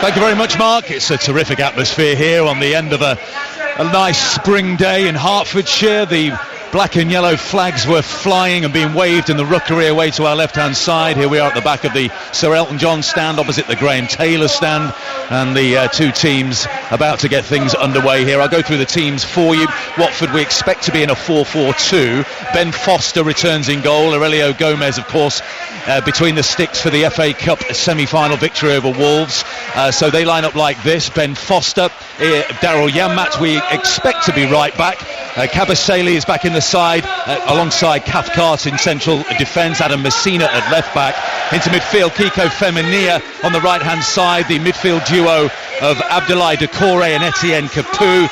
Thank you very much, Mark. It's a terrific atmosphere here on the end of a nice spring day in Hertfordshire. The black and yellow flags were flying and being waved in the rookery away to our left-hand side. Here we are at the back of the Sir Elton John stand, opposite the Graham Taylor stand, and the two teams about to get things underway here. I'll go through the teams for you. Watford, we expect to be in a 4-4-2. Ben Foster returns in goal. Aurelio Gomez, of course, between the sticks for the FA Cup semi-final victory over Wolves. So they line up like this. Ben Foster, Daryl Janmaat we expect to be right back. Kabasele is back in the side alongside Cathcart in central defence. Adam Messina at left back. Into midfield, Kiko Femenia on the right hand side. The midfield duo of Abdoulaye Doucouré and Etienne Capoue,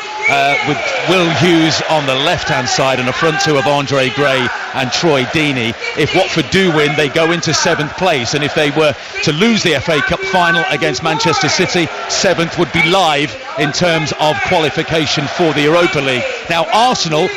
with Will Hughes on the left hand side, and a front two of Andre Gray and Troy Deeney. If Watford do win, they go into 7th place, and if they were to lose the FA Cup final against Manchester City, 7th would be live in terms of qualification for the Europa League. Now Arsenal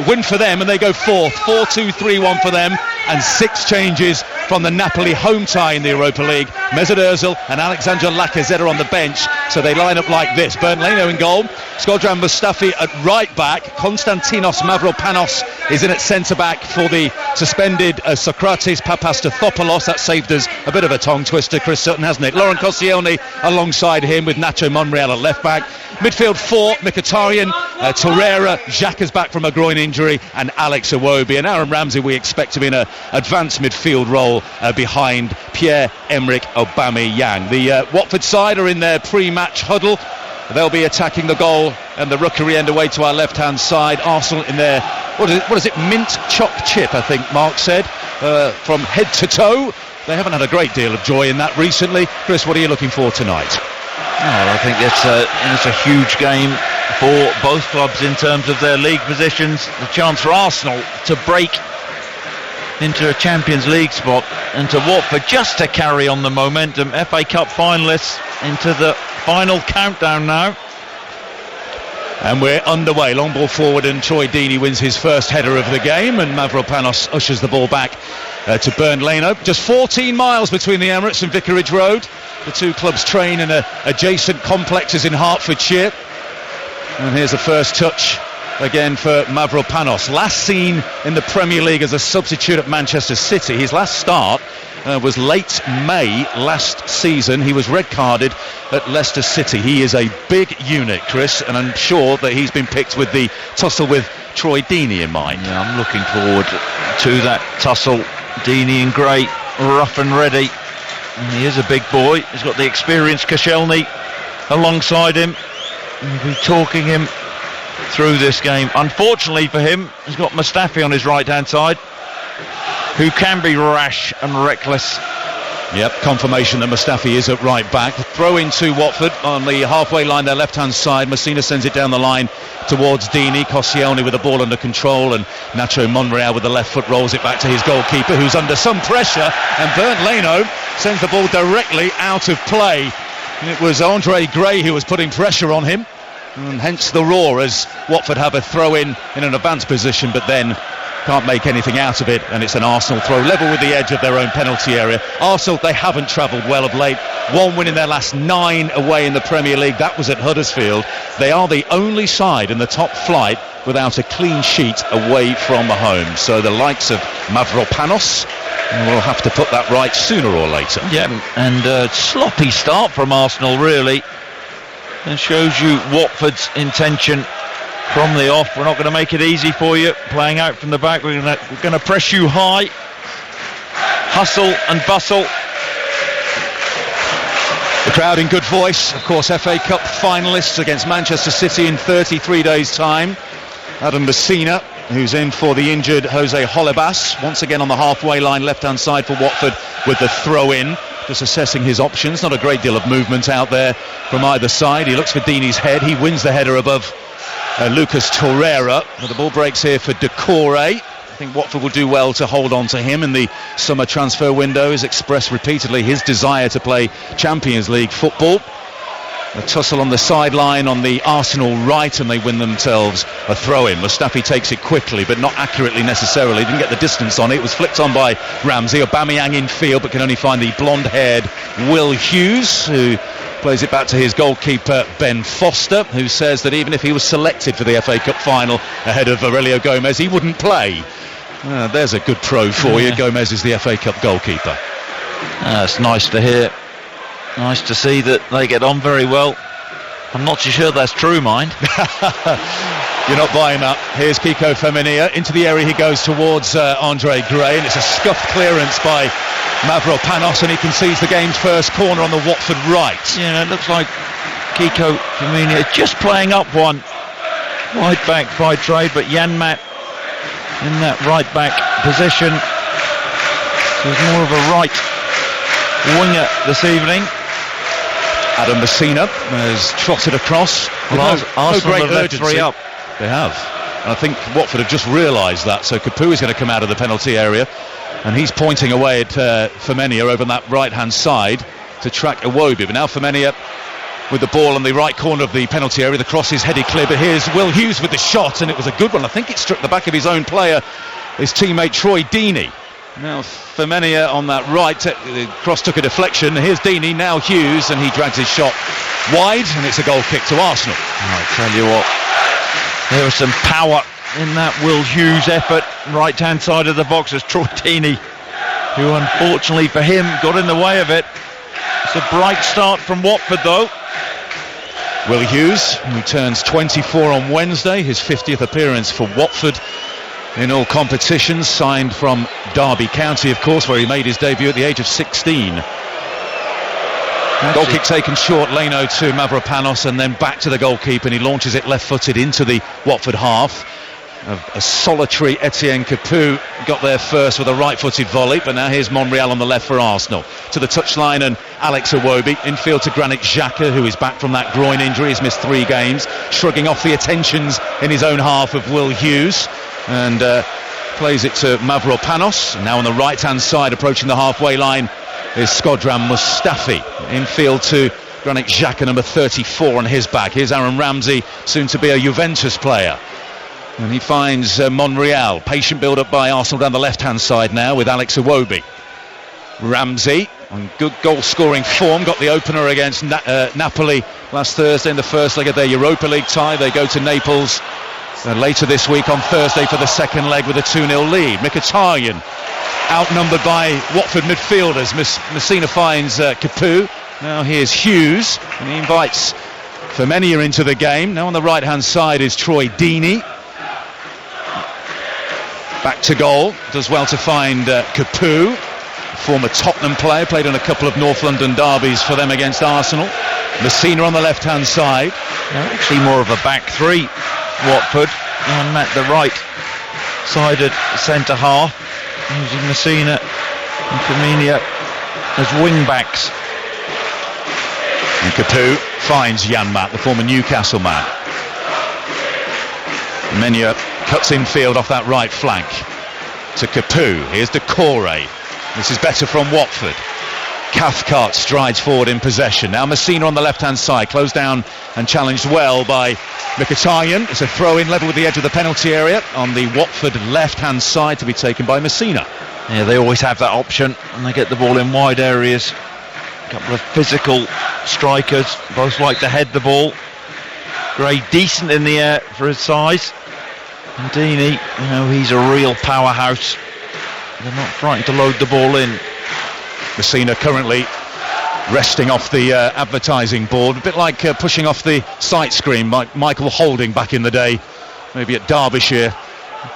win for them and they go 4th. 4-2-3-1 for them, and 6 changes from the Napoli home tie in the Europa League. Mesut Ozil and Alexander Lacazette are on the bench, so they line up like this. Bernd Leno in goal, Shkodran Mustafi at right back, Konstantinos Mavropanos is in at centre back for the suspended Socrates Papastathopoulos. That saved us a bit of a tongue twister, Chris Sutton, hasn't it? Laurent Koscielny alongside him with Nacho Monreal at left back. Midfield 4, Mkhitaryan, Torreira, Xhaka's back from a groin injury, and Alex Iwobi. And Aaron Ramsey we expect to be in an advanced midfield role behind Pierre-Emerick Aubameyang. The Watford side are in their pre-match huddle. They'll be attacking the goal and the rookery end away to our left-hand side. Arsenal in their, what is it, mint choc chip, I think Mark said, from head to toe. They haven't had a great deal of joy in that recently. Chris, what are you looking for tonight? I think it's a huge game for both clubs in terms of their league positions. The chance for Arsenal to break into a Champions League spot, and to Watford just to carry on the momentum. FA Cup finalists into the final countdown now. And we're underway. Long ball forward, and Troy Deeney wins his first header of the game, and Mavropanos ushers the ball back to Bernd Leno. Just 14 miles between the Emirates and Vicarage Road. The two clubs train in adjacent complexes in Hertfordshire. And here's the first touch again for Mavropanos. Last seen in the Premier League as a substitute at Manchester City. His last start was late May last season. He was red carded at Leicester City. He is a big unit, Chris, and I'm sure that he's been picked with the tussle with Troy Deeney in mind. Yeah, I'm looking forward to that tussle. Deeney in grey, rough and ready. And he is a big boy. He's got the experienced Koscielny alongside him. He'll be talking him through this game. Unfortunately for him, he's got Mustafi on his right hand side, who can be rash and reckless. Yep, confirmation that Mustafi is at right back. Throw in to Watford on the halfway line, their left hand side. Messina sends it down the line towards Deeney. Koscielny with the ball under control, and Nacho Monreal with the left foot rolls it back to his goalkeeper, who's under some pressure, and Bernd Leno sends the ball directly out of play. It was Andre Gray who was putting pressure on him, and hence the roar as Watford have a throw in an advanced position, but then can't make anything out of it, and it's an Arsenal throw level with the edge of their own penalty area. Arsenal, they haven't travelled well of late. 1 win in their last 9 away in the Premier League. That was at Huddersfield. They are the only side in the top flight without a clean sheet away from home. So the likes of Mavropanos will have to put that right sooner or later. Yeah, and sloppy start from Arsenal, really. It shows you Watford's intention from the off. We're not going to make it easy for you, playing out from the back. We're going to press you high, hustle and bustle. The crowd in good voice. Of course, FA Cup finalists against Manchester City in 33 days' time. Adam Messina, who's in for the injured Jose Holebas, once again on the halfway line, left-hand side for Watford with the throw-in. Just assessing his options. Not a great deal of movement out there from either side. He looks for Deeney's head. He wins the header above Lucas Torreira, but the ball breaks here for Doucouré. I think Watford will do well to hold on to him in the summer transfer window. He's expressed repeatedly his desire to play Champions League football. A tussle on the sideline on the Arsenal right, and they win themselves a throw-in. Mustafi takes it quickly, but not accurately necessarily. Didn't get the distance on it. It was flicked on by Ramsey. Aubameyang in field, but can only find the blonde-haired Will Hughes, who plays it back to his goalkeeper Ben Foster, who says that even if he was selected for the FA Cup final ahead of Aurelio Gomez, he wouldn't play. There's a good pro for you. Gomez is the FA Cup goalkeeper. That's nice to hear. Nice to see that they get on very well. I'm not too sure that's true, mind. You're not buying that. Here's Kiko Femenia. Into the area he goes towards Andre Gray, and it's a scuffed clearance by Mavropanos, and he concedes the game's first corner on the Watford right. Yeah, it looks like Kiko Femenia just playing up one. Wide back by trade, but Janmat in that right back position. He's more of a right winger this evening. Adam Messina has trotted across. Well, Arsenal great have left urgency. 3 up. They have. And I think Watford have just realised that. So Capu is going to come out of the penalty area, and he's pointing away at Femenia over on that right-hand side to track Iwobi. But now Femenia with the ball in the right corner of the penalty area. The cross is headed clear, but here's Will Hughes with the shot, and it was a good one. I think it struck the back of his own player, his teammate Troy Deeney. Now Femenia on that right, the cross took a deflection. Here's Deeney, now Hughes, and he drags his shot wide, and it's a goal kick to Arsenal. I tell you what, there was some power in that Will Hughes effort. Right hand side of the box as Troy Deeney, who unfortunately for him got in the way of it. It's a bright start from Watford though. Will Hughes, who turns 24 on Wednesday, his 50th appearance for Watford in all competitions, signed from Derby County, of course, where he made his debut at the age of 16. Goal kick taken short, Leno to Mavropanos, and then back to the goalkeeper, and he launches it left-footed into the Watford half. A solitary Etienne Capoue got there first with a right-footed volley, but now here's Monreal on the left for Arsenal. To the touchline, and Alex Iwobi infield to Granit Xhaka, who is back from that groin injury. He's missed 3 games, shrugging off the attentions in his own half of Will Hughes, and plays it to Mavropanos. Now on the right-hand side, approaching the halfway line, is Skodran Mustafi. Infield to Granit Xhaka, number 34 on his back. Here's Aaron Ramsey, soon to be a Juventus player. And he finds Monreal. Patient build-up by Arsenal down the left-hand side now with Alex Iwobi. Ramsey on good goal-scoring form. Got the opener against Napoli last Thursday in the first leg of their Europa League tie. They go to Naples later this week on Thursday for the second leg with a 2-0 lead. Mkhitaryan outnumbered by Watford midfielders. Messina finds Capoue. Now here's Hughes, and he invites Femenia into the game. Now on the right-hand side is Troy Deeney. Back to goal, does well to find Capoue, former Tottenham player, played in a couple of North London derbies for them against Arsenal. Messina on the left-hand side. They're actually more of a back 3, Watford, and at the right-sided centre-half, using Messina and Femenia as wing-backs. And Capoue finds Janmat, the former Newcastle man. Menia cuts infield off that right flank to Capoue. Here's Decore. This is better from Watford. Cathcart strides forward in possession. Now Messina on the left-hand side, closed down and challenged well by Mkhitaryan. It's a throw-in level with the edge of the penalty area on the Watford left-hand side to be taken by Messina. Yeah, they always have that option, and they get the ball in wide areas. A couple of physical strikers, both like to head the ball. Gray decent in the air for his size. And Deeney, he's a real powerhouse. They're not frightened to load the ball in. Messina currently resting off the advertising board, a bit like pushing off the sight screen like Michael Holding back in the day, maybe at Derbyshire.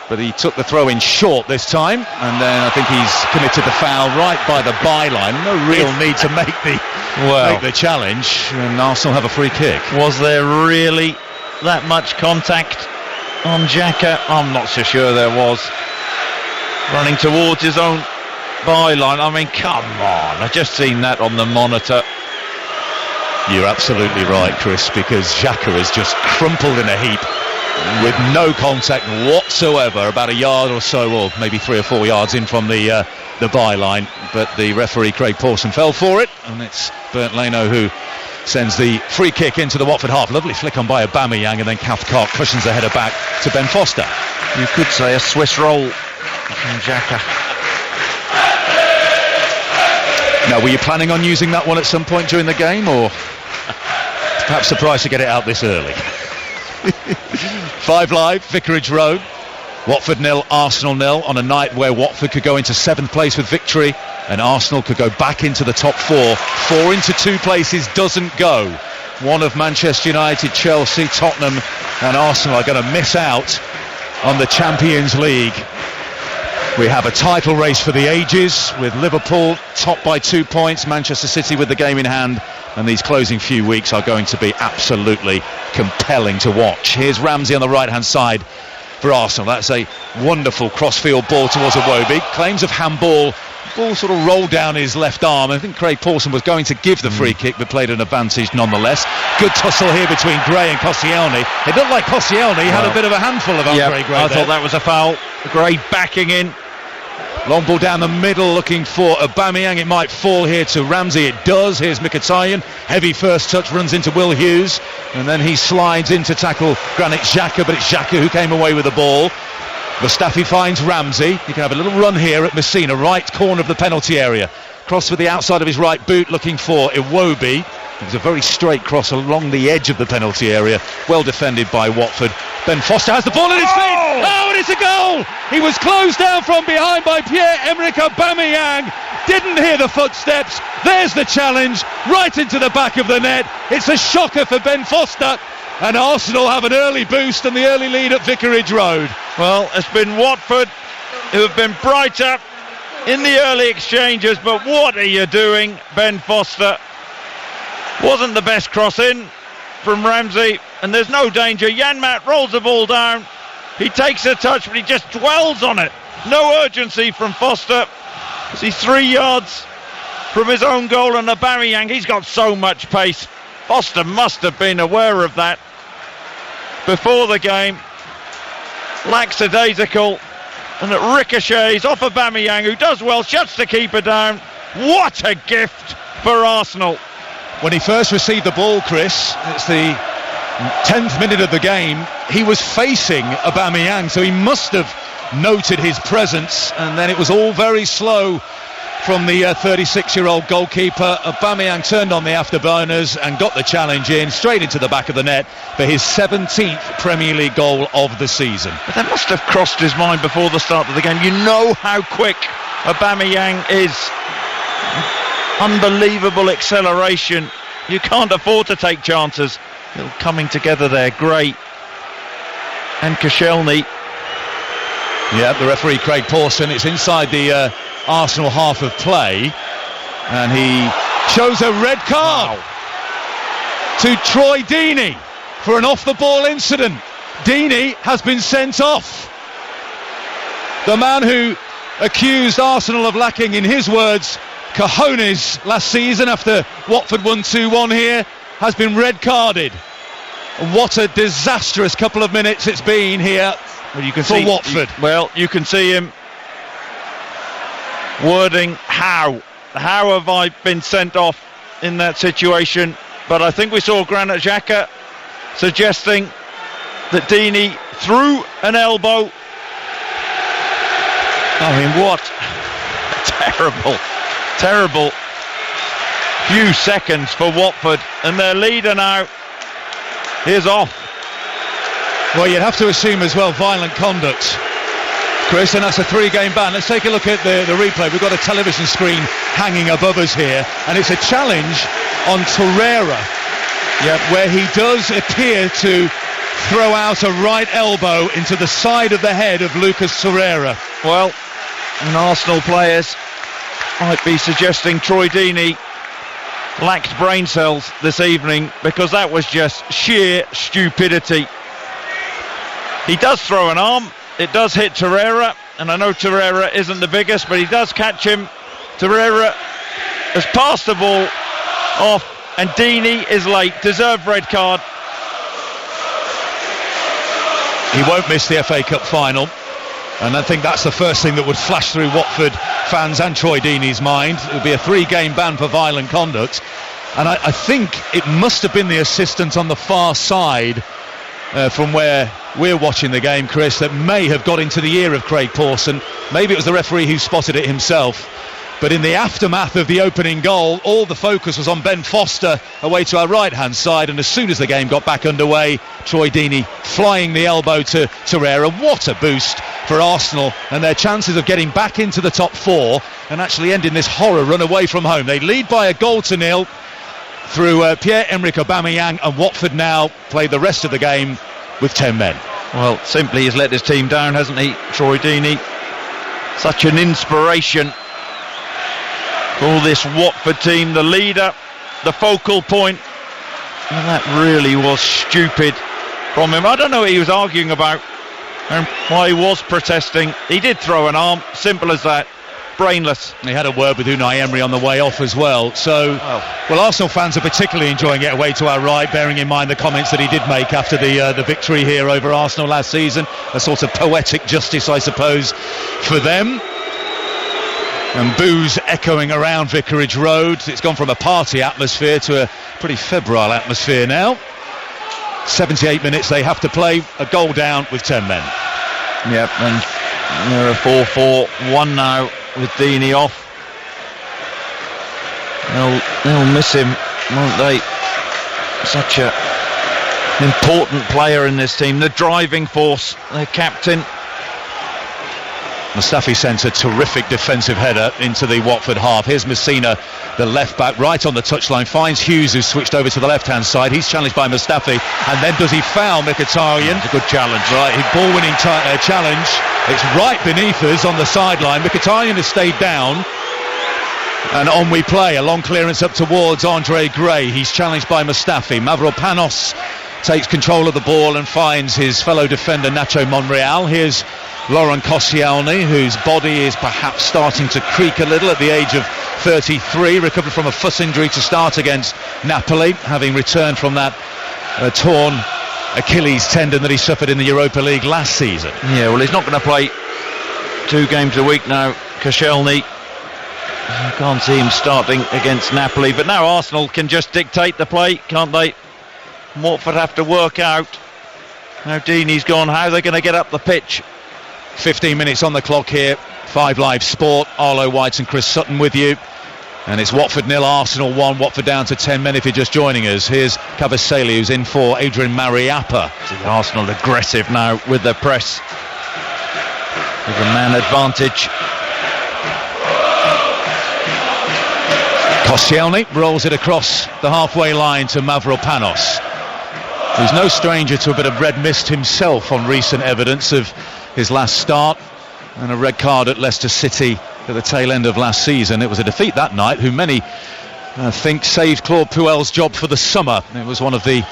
But he took the throw in short this time, and then I think he's committed the foul right by the byline. No real need to make the challenge, and Arsenal have a free kick. Was there really that much contact on Xhaka? I'm not so sure there was. Running towards his own byline. I mean, come on. I've just seen that on the monitor. You're absolutely right, Chris, because Xhaka is just crumpled in a heap with no contact whatsoever, about a yard or so, or maybe 3 or 4 yards in from the byline. But the referee, Craig Pawson, fell for it, and it's Bernd Leno who sends the free kick into the Watford half. Lovely flick on by Aubameyang, and then Cathcart cushions the header back to Ben Foster. You could say a Swiss roll from Xhaka. Now, were you planning on using that one at some point during the game, or perhaps surprised to get it out this early? 5 Live, Vicarage Road. Watford 0, Arsenal 0, on a night where Watford could go into 7th place with victory and Arsenal could go back into the top 4. 4 into 2 places doesn't go. One of Manchester United, Chelsea, Tottenham and Arsenal are going to miss out on the Champions League. We have a title race for the ages, with Liverpool top by 2 points, Manchester City with the game in hand, and these closing few weeks are going to be absolutely compelling to watch. Here's Ramsey on the right hand side for Arsenal. That's a wonderful crossfield ball towards Iwobi. Claims of handball. Ball sort of rolled down his left arm. I think Craig Pawson was going to give the free kick, but played an advantage nonetheless. Good tussle here between Gray and Koscielny. It looked like Koscielny had a bit of a handful of Andre Gray. I thought that was a foul. Gray backing in. Long ball down the middle, looking for Aubameyang. It might fall here to Ramsey. It does. Here's Mkhitaryan. Heavy first touch, runs into Will Hughes, and then he slides in to tackle Granit Xhaka, but it's Xhaka who came away with the ball. Mustafi finds Ramsey. He can have a little run here at Messina, right corner of the penalty area. Cross with the outside of his right boot, looking for Iwobi. It was a very straight cross along the edge of the penalty area. Well defended by Watford. Ben Foster has the ball in his feet. Oh, and it's a goal! He was closed down from behind by Pierre-Emerick Aubameyang. Didn't hear the footsteps. There's the challenge, right into the back of the net. It's a shocker for Ben Foster. And Arsenal have an early boost and the early lead at Vicarage Road. Well, it's been Watford who have been brighter in the early exchanges, but what are you doing, Ben Foster? Wasn't the best cross in from Ramsey, and there's no danger. Janmaat rolls the ball down. He takes a touch, but he just dwells on it. No urgency from Foster. He's 3 yards from his own goal, and Aubameyang, he's got so much pace. Foster must have been aware of that before the game. Lackadaisical, and it ricochets off Aubameyang, who does well, shuts the keeper down. What a gift for Arsenal. When he first received the ball, Chris, it's the 10th minute of the game, he was facing Aubameyang, so he must have noted his presence, and then it was all very slow from the 36-year-old goalkeeper. Aubameyang turned on the afterburners and got the challenge in, straight into the back of the net for his 17th Premier League goal of the season. But that must have crossed his mind before the start of the game. You know how quick Aubameyang is. Unbelievable acceleration. You can't afford to take chances. They're coming together there. Gray and Koscielny. Yeah, the referee Craig Pawson. It's inside the Arsenal half of play, and he shows a red card to Troy Deeney for an off-the-ball incident. Deeney has been sent off. The man who accused Arsenal of lacking, in his words, cojones last season after Watford won 2-1 here, has been red carded. What a disastrous couple of minutes it's been here for Watford. You can see him wording how have I been sent off in that situation. But I think we saw Granit Xhaka suggesting that Deeney threw an elbow. I mean, what a terrible few seconds for Watford, and their leader now is off. Well, you'd have to assume as well violent conduct, Chris, and that's a 3-game ban. Let's take a look at the replay. We've got a television screen hanging above us here, and it's a challenge on Torreira, where he does appear to throw out a right elbow into the side of the head of Lucas Torreira. Well, and Arsenal players might be suggesting Troy Deeney lacked brain cells this evening, because that was just sheer stupidity. He does throw an arm, it does hit Torreira, and I know Torreira isn't the biggest, but he does catch him. Torreira has passed the ball off, and Deeney is late. Deserved red card. He won't miss the FA Cup final, and I think that's the first thing that would flash through Watford fans and Troy Deeney's mind. It would be a 3-game ban for violent conduct. And I think it must have been the assistant on the far side from where we're watching the game, Chris, that may have got into the ear of Craig Pawson. Maybe it was the referee who spotted it himself. But in the aftermath of the opening goal, all the focus was on Ben Foster away to our right-hand side, and as soon as the game got back underway, Troy Deeney flying the elbow to Torreira. What a boost for Arsenal and their chances of getting back into the top four and actually ending this horror run away from home. They lead by 1-0 through Pierre-Emerick Aubameyang, and Watford now play the rest of the game with 10 men. Well, simply he's let his team down, hasn't he, Troy Deeney? Such an inspiration for this Watford team, the leader, the focal point, and that really was stupid from him. I don't know what he was arguing about and why he was protesting. He did throw an arm, simple as that. Brainless. He had a word with Unai Emery on the way off as well. So, well, Arsenal fans are particularly enjoying it away to our right, bearing in mind the comments that he did make after the victory here over Arsenal last season. A sort of poetic justice, I suppose, for them. And boos echoing around Vicarage Road. It's gone from a party atmosphere to a pretty febrile atmosphere now. 78 minutes they have to play, a goal down with 10 men. Yep, and they're a 4-4-1 now with Deeney off. They'll miss him, won't they? Such a important player in this team, the driving force, their captain. Mustafi sent a terrific defensive header into the Watford half. Here's Messina, the left back, right on the touchline, finds Hughes, who's switched over to the left hand side. He's challenged by Mustafi, and then does he foul Mkhitaryan? It's a good challenge. Right, ball winning challenge. It's right beneath us on the sideline. Mkhitaryan has stayed down, and on we play. A long clearance up towards Andre Gray. He's challenged by Mustafi. Mavropanos takes control of the ball and finds his fellow defender Nacho Monreal. Here's Laurent Koscielny, whose body is perhaps starting to creak a little at the age of 33, recovered from a fuss injury to start against Napoli, having returned from that torn Achilles tendon that he suffered in the Europa League last season. Yeah, well, he's not going to play 2 games a week now, Koscielny. I can't see him starting against Napoli, but now Arsenal can just dictate the play, can't they? Watford have to work out. Now Deeney's gone, how are they going to get up the pitch? 15 minutes on the clock here. 5 Live Sport. Arlo White and Chris Sutton with you. And it's Watford 0, Arsenal 1. Watford down to 10 men if you're just joining us. Here's Cavaselli, who's in for Adrian Mariappa. Arsenal aggressive now with their press, with a man advantage. Koscielny rolls it across the halfway line to Mavropanos, who's no stranger to a bit of red mist himself on recent evidence of his last start and a red card at Leicester City at the tail end of last season. It was a defeat that night who many think saved Claude Puel's job for the summer. It was one of the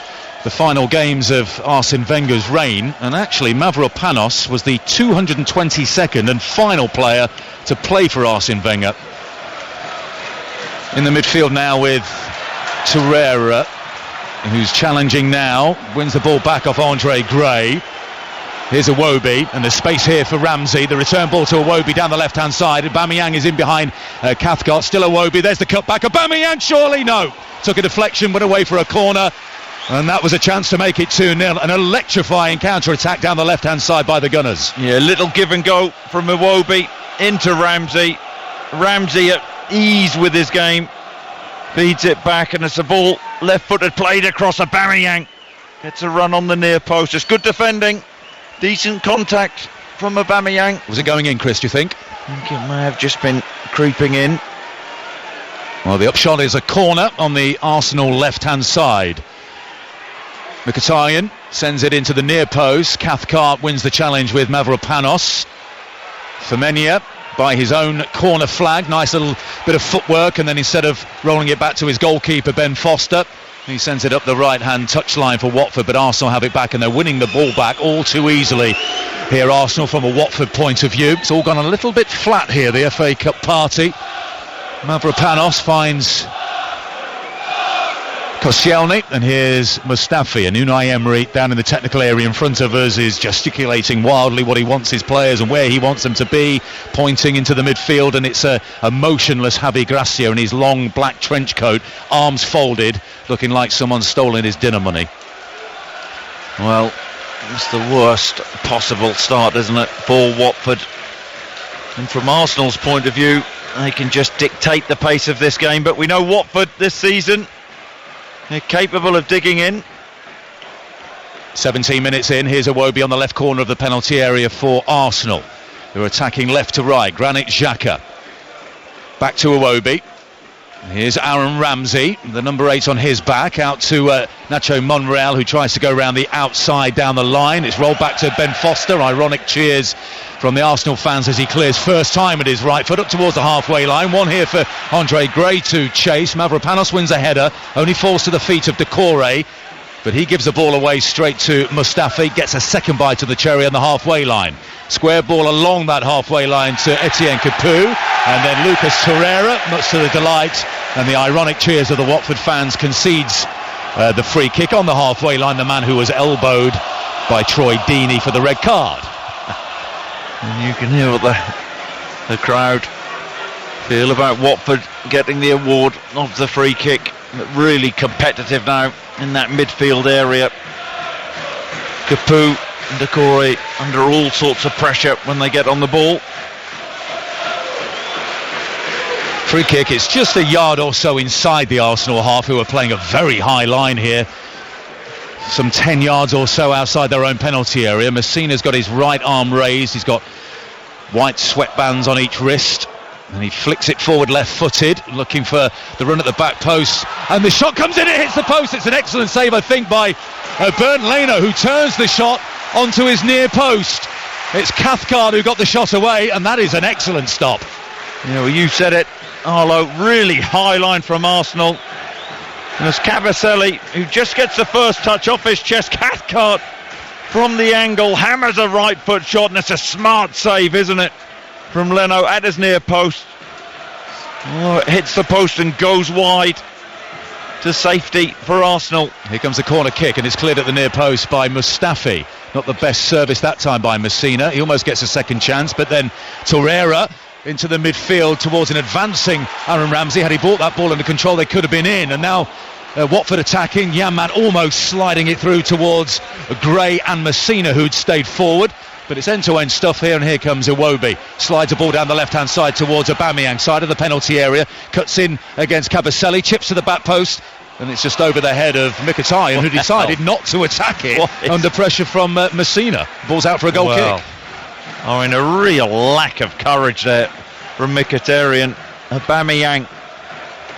final games of Arsene Wenger's reign, and actually Mavropanos was the 222nd and final player to play for Arsene Wenger. In the midfield now with Torreira, who's challenging now, wins the ball back off Andre Gray. Here's Iwobi, and there's space here for Ramsey. The return ball to Iwobi down the left-hand side. Aubameyang is in behind Cathcart. Still Iwobi. There's the cut back. Aubameyang, surely no. Took a deflection, went away for a corner, and that was a chance to make it 2-0. An electrifying counter-attack down the left-hand side by the Gunners. Yeah, little give and go from Iwobi into Ramsey. Ramsey at ease with his game. Feeds it back, and it's a ball left-footed played across Aubameyang. Gets a run on the near post. It's good defending. Decent contact from Aubameyang. Was it going in, Chris, do you think? I think it may have just been creeping in. Well, the upshot is a corner on the Arsenal left-hand side. Mkhitaryan sends it into the near post. Cathcart wins the challenge with Mavropanos. Femenia by his own corner flag. Nice little bit of footwork, and then instead of rolling it back to his goalkeeper, Ben Foster, he sends it up the right-hand touchline for Watford, but Arsenal have it back, and they're winning the ball back all too easily here, Arsenal, from a Watford point of view. It's all gone a little bit flat here, the FA Cup party. Mavropanos finds Koscielny, and here's Mustafi, and Unai Emery down in the technical area in front of us is gesticulating wildly what he wants his players and where he wants them to be, pointing into the midfield, and it's a motionless Javi Gracia in his long black trench coat, arms folded, looking like someone's stolen his dinner money. Well, it's the worst possible start, isn't it, for Watford? And from Arsenal's point of view, they can just dictate the pace of this game, but we know Watford this season, they're capable of digging in. 17 minutes in, here's Iwobi on the left corner of the penalty area for Arsenal. They're attacking left to right. Granit Xhaka. Back to Iwobi. Here's Aaron Ramsey, the number 8 on his back, out to Nacho Monreal, who tries to go around the outside down the line. It's rolled back to Ben Foster. Ironic cheers from the Arsenal fans as he clears first time at his right foot up towards the halfway line. One here for Andre Gray to chase. Mavropanos wins a header, only falls to the feet of Decore, but he gives the ball away straight to Mustafi, gets a second bite of the cherry on the halfway line. Square ball along that halfway line to Etienne Capoue, and then Lucas Torreira, much to the delight and the ironic cheers of the Watford fans, concedes the free kick on the halfway line, the man who was elbowed by Troy Deeney for the red card. And you can hear what the crowd feel about Watford getting the award of the free kick. Really competitive now in that midfield area. Capoue and Decore under all sorts of pressure when they get on the ball. Free kick, it's just a yard or so inside the Arsenal half, who are playing a very high line here. Some 10 yards or so outside their own penalty area. Messina's got his right arm raised, he's got white sweatbands on each wrist, and he flicks it forward left-footed, looking for the run at the back post, and the shot comes in, it hits the post. It's an excellent save, I think, by Bernd Leno, who turns the shot onto his near post. It's Cathcart who got the shot away, and that is an excellent stop. Yeah, well, you said it, Arlo, really high line from Arsenal. And it's Cavaselli who just gets the first touch off his chest. Cathcart from the angle hammers a right foot shot, and it's a smart save, isn't it, from Leno at his near post. Oh, it hits the post and goes wide to safety for Arsenal. Here comes the corner kick, and it's cleared at the near post by Mustafi. Not the best service that time by Messina. He almost gets a second chance, but then Torreira into the midfield towards an advancing Aaron Ramsey. Had he brought that ball under control, they could have been in. And now Watford attacking. Yanmat almost sliding it through towards Gray and Messina, who'd stayed forward. But it's end-to-end stuff here, and here comes Iwobi. Slides a ball down the left-hand side towards Aubameyang, side of the penalty area. Cuts in against Cavaselli, chips to the back post, and it's just over the head of Mkhitaryan, who decided not to attack it under pressure from Messina. Ball's out for a goal kick. I mean, a real lack of courage there from Mkhitaryan. Aubameyang,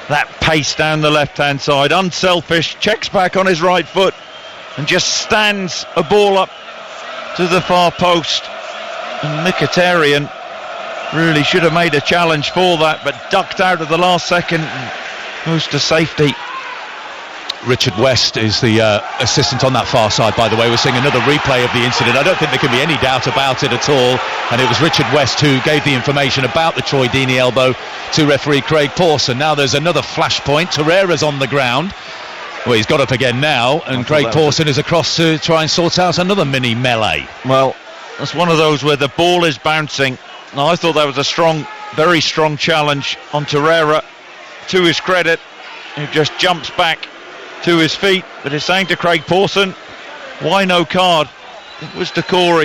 that pace down the left-hand side, unselfish, checks back on his right foot and just stands a ball up to the far post. And Mkhitaryan really should have made a challenge for that, but ducked out at the last second and goes to safety. Richard West is the assistant on that far side, by the way. We're seeing another replay of the incident. I don't think there can be any doubt about it at all. And it was Richard West who gave the information about the Troy Deeney elbow to referee Craig Pawson. Now there's another flashpoint. Torreira's on the ground. Well, he's got up again now, and Craig Pawson is across to try and sort out another mini melee. Well, that's one of those where the ball is bouncing. Now, I thought that was a strong, very strong challenge on Torreira. To his credit, who just jumps back to his feet, but is saying to Craig Pawson, why no card? It was Decore.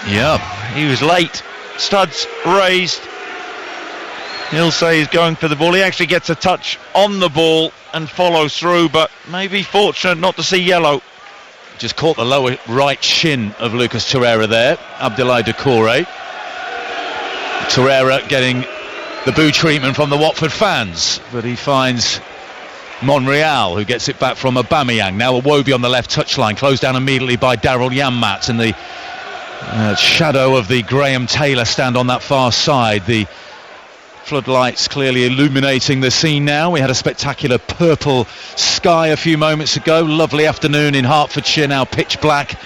Yeah, he was late. Studs raised. He'll say he's going for the ball. He actually gets a touch on the ball and follows through, but maybe fortunate not to see yellow. Just caught the lower right shin of Lucas Torreira there. Abdoulaye Decore. Torreira getting the boo treatment from the Watford fans, but he finds Monreal, who gets it back from Aubameyang. Now Iwobi on the left touchline, closed down immediately by Daryl Yanmat, in the shadow of the Graham Taylor stand on that far side. The floodlights clearly illuminating the scene now. We had a spectacular purple sky a few moments ago. Lovely afternoon in Hertfordshire, now pitch black.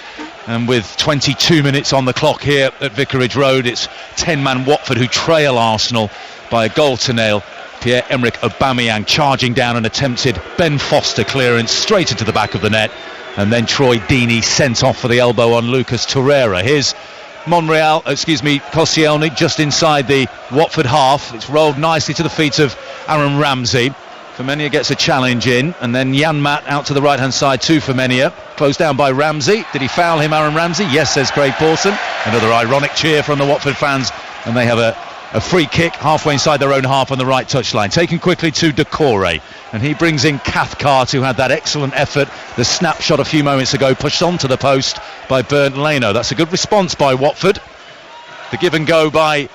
And with 22 minutes on the clock here at Vicarage Road, it's 10-man Watford who trail Arsenal by a goal to nil Pierre-Emerick Aubameyang charging down and attempted Ben Foster clearance straight into the back of the net, and then Troy Deeney sent off for the elbow on Lucas Torreira. Here's Koscielny just inside the Watford half. It's rolled nicely to the feet of Aaron Ramsey. Femenia gets a challenge in, and then Janmaat out to the right hand side to Femenia, closed down by Ramsey. Did he foul him, Aaron Ramsey? Yes, says Craig Pawson. Another ironic cheer from the Watford fans, and they have a free kick halfway inside their own half on the right touchline, taken quickly to Decore, and he brings in Cathcart, who had that excellent effort, the snapshot a few moments ago, pushed onto the post by Bernd Leno. That's a good response by Watford. The give and go by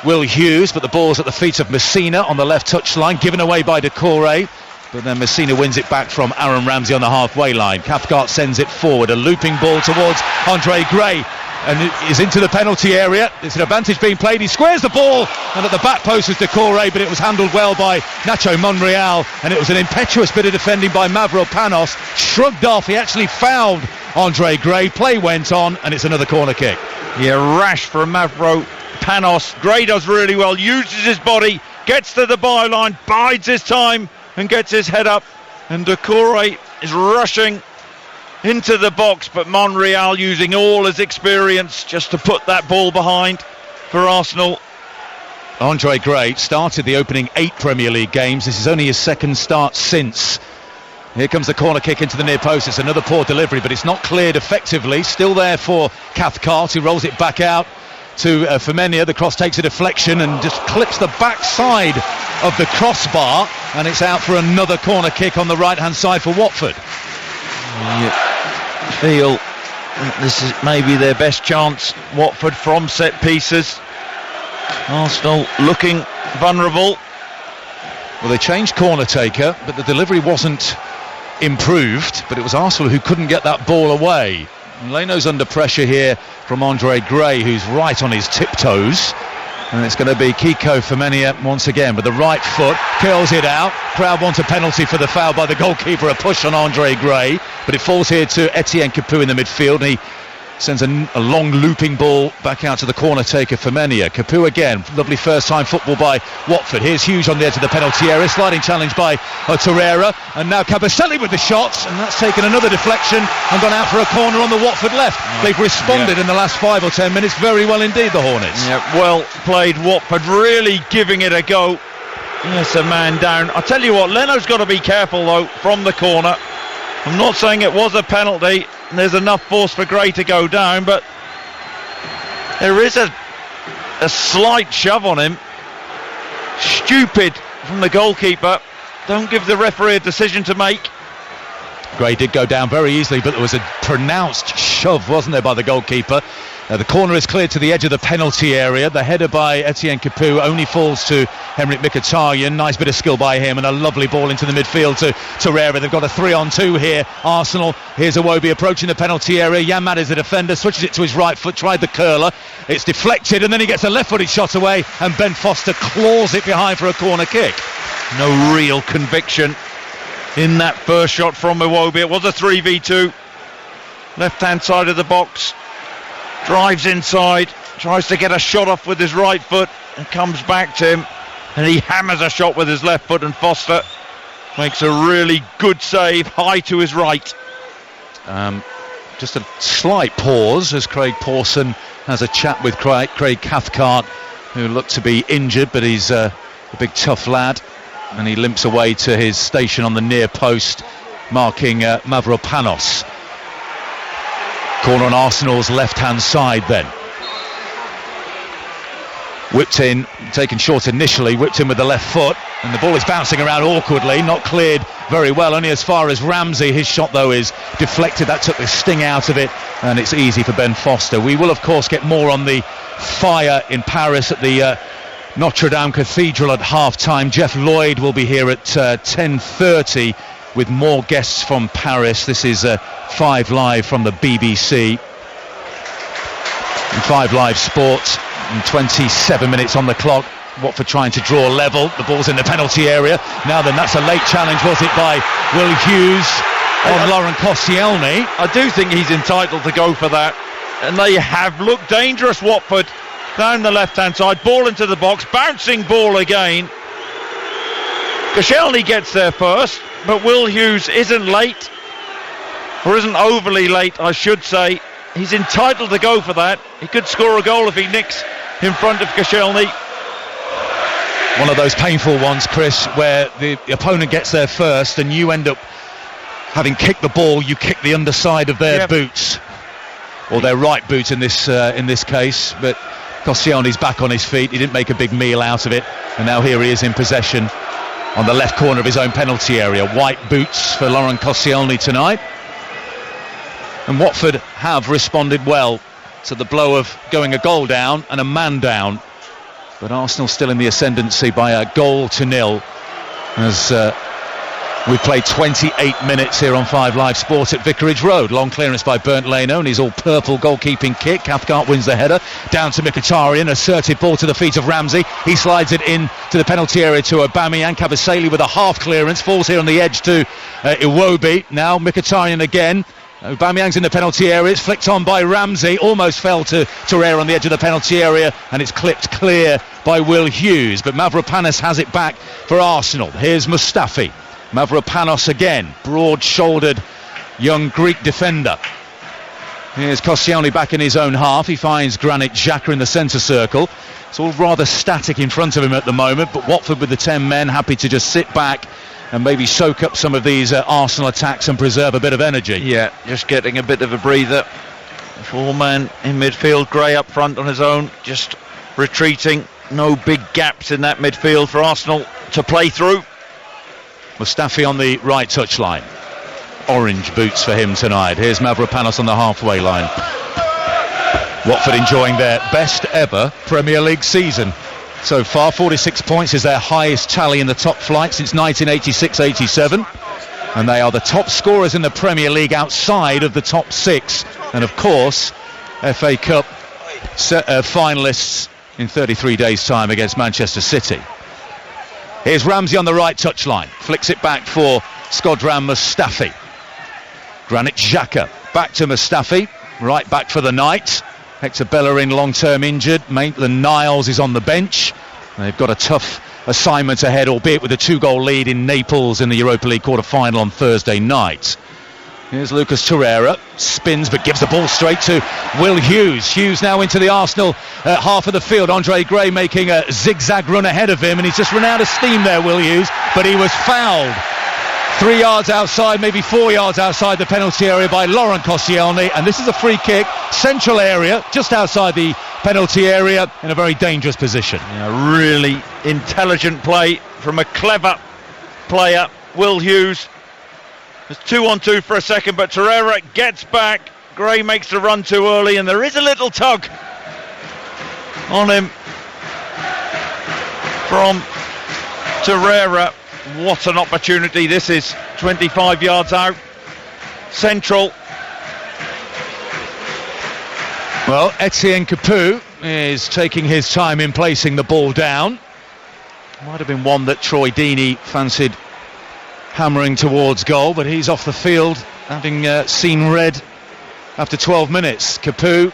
Will Hughes, but the ball's at the feet of Messina on the left touchline, given away by Decore, but then Messina wins it back from Aaron Ramsey on the halfway line. Cathcart sends it forward, a looping ball towards Andre Gray, and is into the penalty area. It's an advantage being played. He squares the ball, and at the back post was Decore, but it was handled well by Nacho Monreal, and it was an impetuous bit of defending by Mavropanos. Shrugged off, he actually fouled Andre Gray. Play went on, and it's another corner kick. Yeah, rash from Mavropanos. Gray does really well, uses his body, gets to the byline, bides his time and gets his head up, and Decore is rushing into the box, but Monreal using all his experience just to put that ball behind for Arsenal. Andre Gray started the opening 8 Premier League games. This is only his second start since. Here comes the corner kick into the near post. It's another poor delivery, but it's not cleared effectively. Still there for Cathcart, who rolls it back out to Femenia. The cross takes a deflection and just clips the backside of the crossbar, and it's out for another corner kick on the right hand side for Watford. You feel that this is maybe their best chance, Watford, from set pieces. Arsenal looking vulnerable. Well, they changed corner taker, but the delivery wasn't improved, but it was Arsenal who couldn't get that ball away. And Leno's under pressure here from Andre Gray, who's right on his tiptoes, and it's going to be Kiko Femenia once again with the right foot, curls it out. Crowd wants a penalty for the foul by the goalkeeper, a push on Andre Gray, but it falls here to Etienne Capoue in the midfield, and he sends a long looping ball back out to the corner taker Femenia. Capoue again, lovely first time football by Watford. Here's Hughes on the edge of the penalty area, sliding challenge by Torreira, and now Cabaselli with the shots, and that's taken another deflection and gone out for a corner on the Watford left. They've responded in the last 5 or 10 minutes very well indeed, the Hornets. Yeah, well played Watford, really giving it a go. Yes, a man down. I tell you what, Leno's got to be careful though from the corner. I'm not saying it was a penalty, there's enough force for Gray to go down, but there is a slight shove on him. Stupid from the goalkeeper. Don't give the referee a decision to make. Gray did go down very easily, but there was a pronounced shove, wasn't there, by the goalkeeper. The corner is cleared to the edge of the penalty area. The header by Etienne Capoue only falls to Henrik Mkhitaryan. Nice bit of skill by him, and a lovely ball into the midfield to Torreira. They've got a 3-on-2 here, Arsenal. Here's Iwobi approaching the penalty area. Janmaat is the defender, switches it to his right foot, tried the curler. It's deflected, and then he gets a left-footed shot away, and Ben Foster claws it behind for a corner kick. No real conviction in that first shot from Iwobi. It was a 3v2. Left-hand side of the box. Drives inside, tries to get a shot off with his right foot, and comes back to him, and he hammers a shot with his left foot, and Foster makes a really good save high to his right. Just a slight pause as Craig Pawson has a chat with Craig Cathcart, who looked to be injured, but he's a big tough lad, and he limps away to his station on the near post, marking Mavropanos. Corner on Arsenal's left-hand side then. Whipped in, taken short initially, whipped in with the left foot, and the ball is bouncing around awkwardly, not cleared very well, only as far as Ramsey. His shot though is deflected, that took the sting out of it, and it's easy for Ben Foster. We will of course get more on the fire in Paris at the Notre Dame Cathedral at half-time. Jeff Lloyd will be here at 10:30 with more guests from Paris. This is 5 Live from the BBC. And 5 Live Sports, and 27 minutes on the clock. Watford trying to draw level. The ball's in the penalty area. Now then, that's a late challenge, was it, by Will Hughes on Laurent Koscielny? I do think he's entitled to go for that. And they have looked dangerous, Watford, down the left-hand side. Ball into the box, bouncing ball again. Koscielny gets there first, but Will Hughes isn't late, or isn't overly late, I should say. He's entitled to go for that. He could score a goal if he nicks in front of Koscielny. One of those painful ones, Chris, where the opponent gets there first and you end up having kicked the ball, you kick the underside of their boots, or their right boot in this case. But Koscielny's back on his feet. He didn't make a big meal out of it, and now here he is in possession on the left corner of his own penalty area. White boots for Laurent Koscielny tonight. And Watford have responded well to the blow of going a goal down and a man down. But Arsenal still in the ascendancy by a 1-0 as we played 28 minutes here on 5 Live Sport at Vicarage Road. Long clearance by Bernd Leno and his all-purple goalkeeping kick. Cathcart wins the header. Down to Mkhitaryan. Assertive ball to the feet of Ramsey. He slides it in to the penalty area to Aubameyang. Kabasele with a half clearance. Falls here on the edge to Iwobi. Now Mkhitaryan again. Aubameyang's in the penalty area. It's flicked on by Ramsey. Almost fell to Torreira on the edge of the penalty area, and it's clipped clear by Will Hughes. But Mavropanos has it back for Arsenal. Here's Mustafi. Mavropanos again. Broad-shouldered young Greek defender. Here's Koscielny back in his own half. He finds Granit Xhaka in the centre circle. It's all rather static in front of him at the moment, but Watford with the 10 men happy to just sit back and maybe soak up some of these Arsenal attacks and preserve a bit of energy. Yeah, just getting a bit of a breather. 4-man in midfield, Gray up front on his own, just retreating. No big gaps in that midfield for Arsenal to play through. Mustafi on the right touchline. Orange boots for him tonight. Here's Mavropanos on the halfway line. Watford enjoying their best ever Premier League season. So far, 46 points is their highest tally in the top flight since 1986-87. And they are the top scorers in the Premier League outside of the top 6. And of course, FA Cup finalists in 33 days' time against Manchester City. Here's Ramsey on the right touchline. Flicks it back for Shkodran Mustafi. Granit Xhaka back to Mustafi. Right back for the night. Hector Bellerin long-term injured. Maitland-Niles is on the bench. They've got a tough assignment ahead, albeit with a 2-goal lead in Naples in the Europa League quarter-final on Thursday night. Here's Lucas Torreira. Spins but gives the ball straight to Will Hughes. Hughes now into the Arsenal half of the field. Andre Gray making a zigzag run ahead of him, and he's just run out of steam there, Will Hughes. But he was fouled 3 yards outside, maybe 4 yards outside the penalty area by Laurent Koscielny, and this is a free kick, central area, just outside the penalty area, in a very dangerous position. Yeah, really intelligent play from a clever player, Will Hughes. It's 2-on-2 for a second, but Torreira gets back. Gray makes the run too early, and there is a little tug on him from Torreira. What an opportunity this is. 25 yards out. Central. Well, Etienne Capoue is taking his time in placing the ball down. Might have been one that Troy Deeney fancied hammering towards goal, but he's off the field having seen red after 12 minutes. Capoue,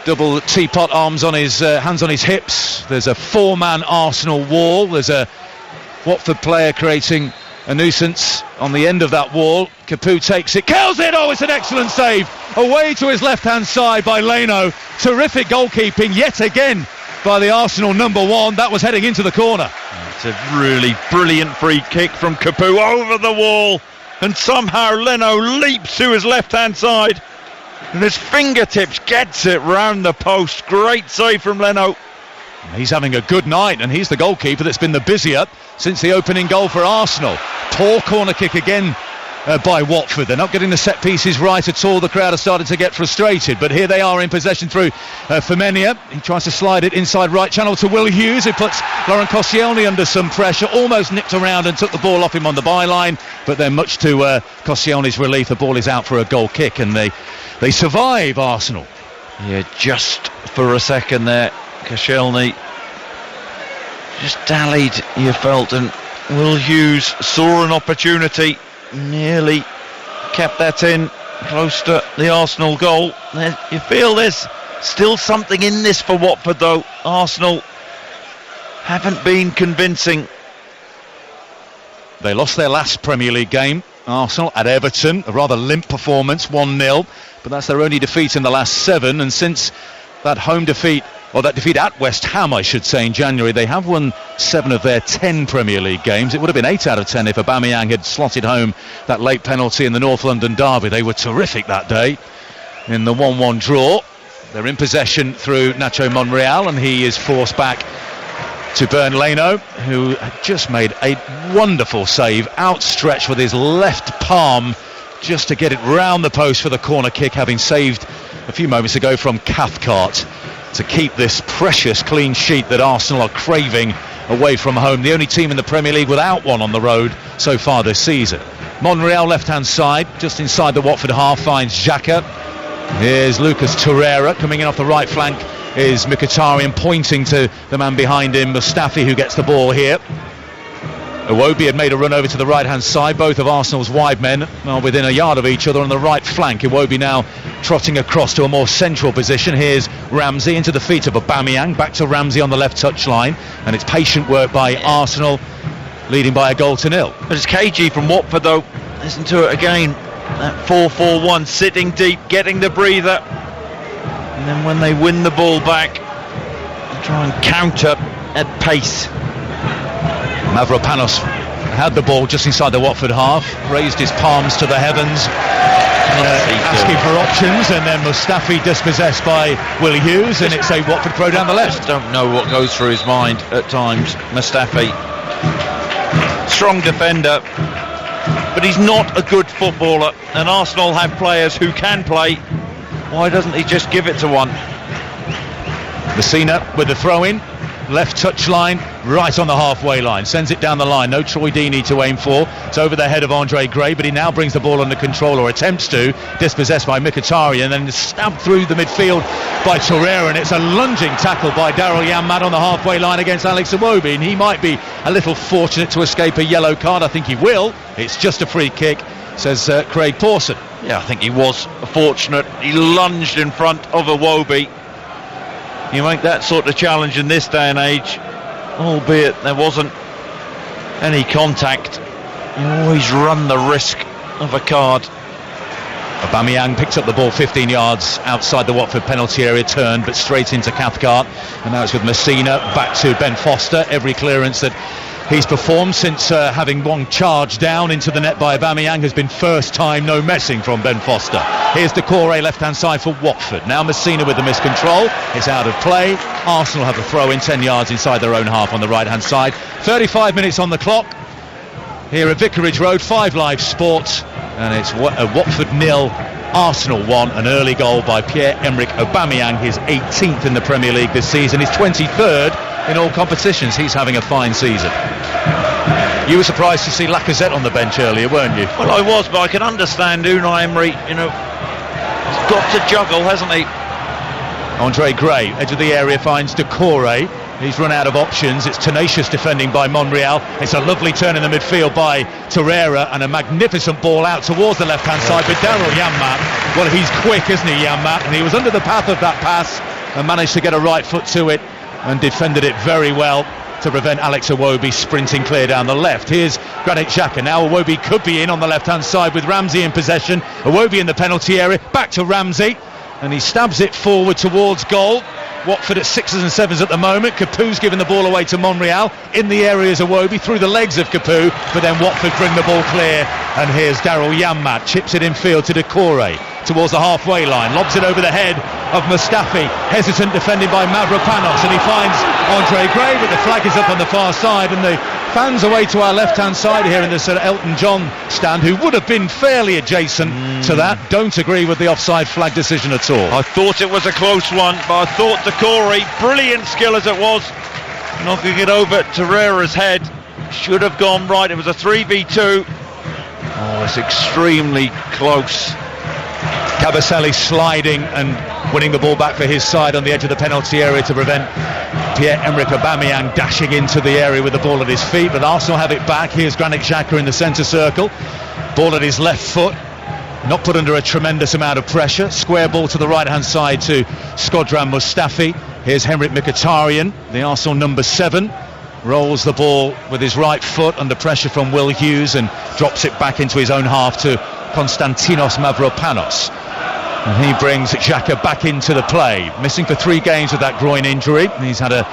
double teapot arms on his hands on his hips. There's a 4-man Arsenal wall. There's a Watford player creating a nuisance on the end of that wall. Capoue takes it, curls it. Oh, it's an excellent save. Away to his left-hand side by Leno. Terrific goalkeeping yet again by the Arsenal number 1. That was heading into the corner. It's a really brilliant free kick from Capoue over the wall, and somehow Leno leaps to his left-hand side, and his fingertips gets it round the post. Great save from Leno. He's having a good night, and he's the goalkeeper that's been the busier since the opening goal for Arsenal. Poor corner kick again by Watford. They're not getting the set pieces right at all. The crowd are starting to get frustrated, but here they are in possession through Femenia. He tries to slide it inside right channel to Will Hughes, who puts Laurent Koscielny under some pressure, almost nipped around and took the ball off him on the byline, but then much to Koscielny's relief, the ball is out for a goal kick, and they survive, Arsenal. Yeah, just for a second there, Koscielny just dallied, you felt, and Will Hughes saw an opportunity, nearly kept that in close to the Arsenal goal. You feel there's still something in this for Watford, though. Arsenal haven't been convincing They lost their last Premier League game, Arsenal, at Everton, a rather limp performance, 1-0, but that's their only defeat in the last 7, and since that home defeat, or that defeat at West Ham, I should say, in January, they have won 7 of their 10 Premier League games. It would have been 8 out of 10 if Aubameyang had slotted home that late penalty in the North London derby. They were terrific that day in the 1-1 draw. They're in possession through Nacho Monreal, and he is forced back to Bernd Leno, who had just made a wonderful save, outstretched with his left palm just to get it round the post for the corner kick, having saved a few moments ago from Cathcart to keep this precious clean sheet that Arsenal are craving away from home. The only team in the Premier League without one on the road so far this season. Monreal left-hand side, just inside the Watford half, finds Xhaka. Here's Lucas Torreira coming in off the right flank. Is Mkhitaryan pointing to the man behind him, Mustafi, who gets the ball here. Iwobi had made a run over to the right-hand side. Both of Arsenal's wide men are within a yard of each other on the right flank. Iwobi now trotting across to a more central position. Here's Ramsey into the feet of Aubameyang. Back to Ramsey on the left touchline. And it's patient work by Arsenal, leading by a goal to 0. But it's KG from Watford, though. Listen to it again. That 4-4-1, sitting deep, getting the breather. And then when they win the ball back, they try and counter at pace. Mavropanos had the ball just inside the Watford half, raised his palms to the heavens, asking for options, and then Mustafi dispossessed by Willie Hughes, and it's a Watford pro down the left. I just don't know what goes through his mind at times, Mustafi. Strong defender, but he's not a good footballer, and Arsenal have players who can play. Why doesn't he just give it to one? Messina with the throw-in, left touchline, right on the halfway line, sends it down the line. No Troy Deeney to aim for. It's over the head of Andre Gray, but he now brings the ball under control, or attempts to, dispossessed by Mkhitaryan, and then stabbed through the midfield by Torreira, and it's a lunging tackle by Daryl Janmaat on the halfway line against Alex Iwobi, and he might be a little fortunate to escape a yellow card. I think he will. It's just a free kick, says Craig Pawson. Yeah, I think he was fortunate. He lunged in front of Iwobi. You make that sort of challenge in this day and age, albeit there wasn't any contact, you always run the risk of a card. Aubameyang picks up the ball 15 yards outside the Watford penalty area, turned but straight into Cathcart, and now it's with Messina back to Ben Foster. Every clearance that he's performed since having one charge down into the net by Aubameyang has been first time, no messing from Ben Foster. Here's Decore left hand side for Watford. Now Messina with the miscontrol, it's out of play. Arsenal have a throw in 10 yards inside their own half on the right hand side. 35 minutes on the clock here at Vicarage Road, 5 Live Sports, and it's Watford 0, Arsenal 1. An early goal by Pierre-Emerick Aubameyang, his 18th in the Premier League this season, his 23rd in all competitions. He's having a fine season. You were surprised to see Lacazette on the bench earlier, weren't you? Well, I was, but I can understand Unai Emery, he's got to juggle, hasn't he? Andre Gray, edge of the area, finds Decore. He's run out of options. It's tenacious defending by Monreal. It's a lovely turn in the midfield by Torreira, and a magnificent ball out towards the left-hand side with Daryl Janmaat. Well, he's quick, isn't he, Janmaat? And he was under the path of that pass and managed to get a right foot to it and defended it very well to prevent Alex Iwobi sprinting clear down the left. Here's Granit Xhaka. Now Iwobi could be in on the left-hand side with Ramsey in possession. Iwobi in the penalty area. Back to Ramsey, and he stabs it forward towards goal. Watford at 6s and 7s at the moment. Capoe's giving the ball away to Monreal. In the area is Iwobi, through the legs of Capoe, but then Watford bring the ball clear, and here's Daryl Janmaat, chips it in field to Decore towards the halfway line, lobs it over the head of Mustafi, hesitant defended by Mavropanos, and he finds Andre Gray, but the flag is up on the far side, and the fans away to our left-hand side here in the Sir Elton John stand, who would have been fairly adjacent to that, don't agree with the offside flag decision at all. I thought it was a close one, but I thought Decore, brilliant skill as it was, knocking it over Torreira's head, should have gone right. It was a 3v2. Oh, it's extremely close. Kabasele sliding and winning the ball back for his side on the edge of the penalty area to prevent Pierre-Emerick Aubameyang dashing into the area with the ball at his feet, but Arsenal have it back. Here's Granit Xhaka in the centre circle, ball at his left foot, not put under a tremendous amount of pressure. Square ball to the right hand side to Shkodran Mustafi. Here's Henrik Mkhitaryan, the Arsenal number 7, rolls the ball with his right foot under pressure from Will Hughes and drops it back into his own half to Konstantinos Mavropanos. And he brings Xhaka back into the play, missing for 3 games with that groin injury. He's had a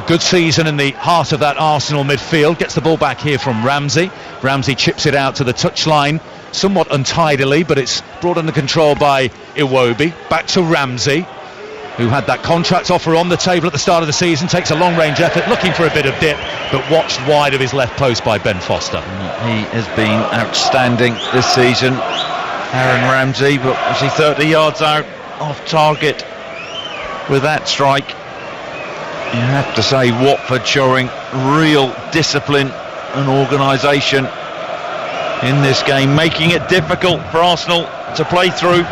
good season in the heart of that Arsenal midfield. Gets the ball back here from Ramsey. Ramsey chips it out to the touchline, somewhat untidily, but it's brought under control by Iwobi. Back to Ramsey, who had that contract offer on the table at the start of the season. Takes a long-range effort, looking for a bit of dip, but watched wide of his left post by Ben Foster. He has been outstanding this season, Aaron Ramsey, but was he 30 yards out off target with that strike? You have to say Watford showing real discipline and organisation in this game, making it difficult for Arsenal to play through.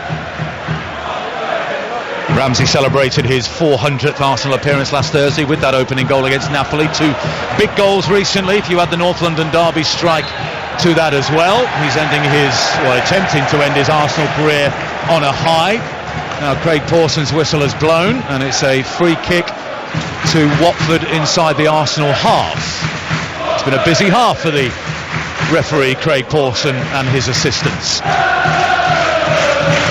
Ramsey celebrated his 400th Arsenal appearance last Thursday with that opening goal against Napoli. 2 big goals recently, if you add the North London derby strike to that as well. He's attempting to end his Arsenal career on a high. Now Craig Pawson's whistle has blown, and it's a free kick to Watford inside the Arsenal half. It's been a busy half for the referee Craig Pawson and his assistants.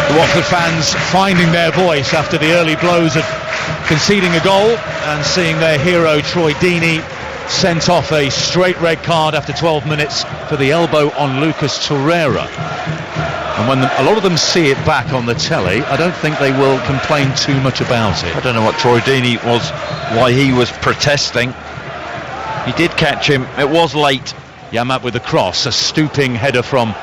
The Watford fans finding their voice after the early blows of conceding a goal and seeing their hero Troy Deeney sent off a straight red card after 12 minutes for the elbow on Lucas Torreira. And when a lot of them see it back on the telly, I don't think they will complain too much about it. I don't know what Troy Deeney was, why he was protesting. He did catch him, it was late. Yamat with the cross, a stooping header from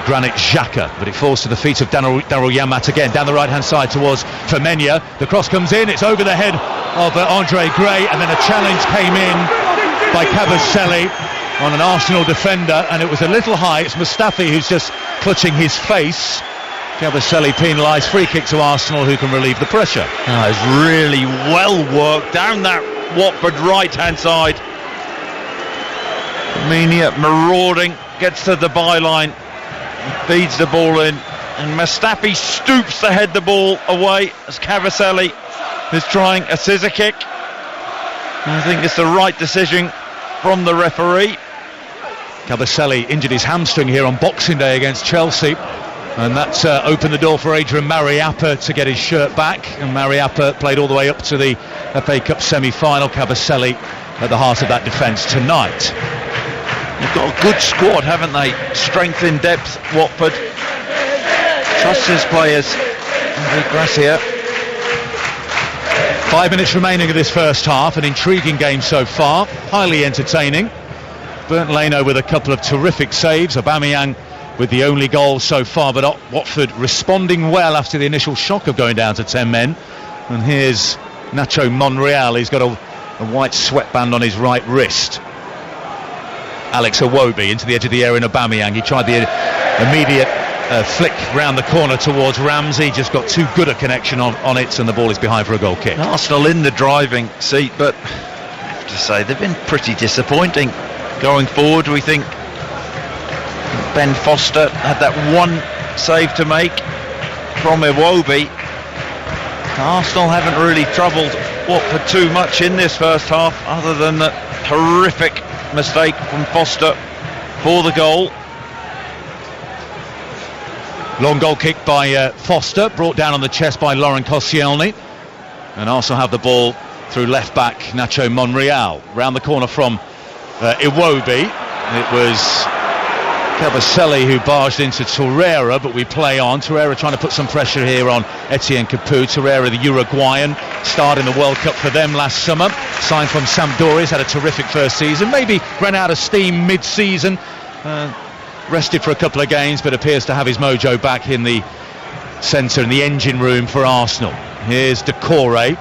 Granit Xhaka, but it falls to the feet of Daryl Yamat again, down the right-hand side towards Femenia. The cross comes in, it's over the head of Andre Gray, and then a challenge came in by Kabasele on an Arsenal defender, and it was a little high. It's Mustafi who's just clutching his face. Kabasele penalised, free kick to Arsenal, who can relieve the pressure. It's really well worked down that Watford right-hand side. Menia marauding, gets to the byline, feeds the ball in, and Mustafi stoops to head the ball away as Kabasele is trying a scissor kick. And I think it's the right decision from the referee. Kabasele injured his hamstring here on Boxing Day against Chelsea, and that's opened the door for Adrian Mariappa to get his shirt back, and Mariappa played all the way up to the FA Cup semi-final. Kabasele at the heart of that defence tonight. They've got a good squad, haven't they? Strength in depth, Watford. Trusts his players. Gracia. 5 minutes remaining of this first half, an intriguing game so far, highly entertaining. Bernd Leno with a couple of terrific saves, Aubameyang with the only goal so far, but Watford responding well after the initial shock of going down to 10 men. And here's Nacho Monreal, he's got a white sweatband on his right wrist. Alex Iwobi into the edge of the area in Aubameyang. He tried the immediate flick round the corner towards Ramsey, just got too good a connection on it, and the ball is behind for a goal kick. Arsenal in the driving seat, but I have to say they've been pretty disappointing going forward. We think Ben Foster had that one save to make from Iwobi. Arsenal haven't really troubled Watford too much in this first half, other than the horrific mistake from Foster for the goal. Long goal kick by Foster, brought down on the chest by Laurent Koscielny, and Arsenal have the ball through left back Nacho Monreal. Round the corner from Iwobi. It was Kabasele who barged into Torreira, but we play on. Torreira trying to put some pressure here on Etienne Capoue. Torreira, the Uruguayan, starred in the World Cup for them last summer, signed from Sampdoria, had a terrific first season, maybe ran out of steam mid-season, rested for a couple of games, but appears to have his mojo back in the centre, in the engine room for Arsenal. Here's Decore,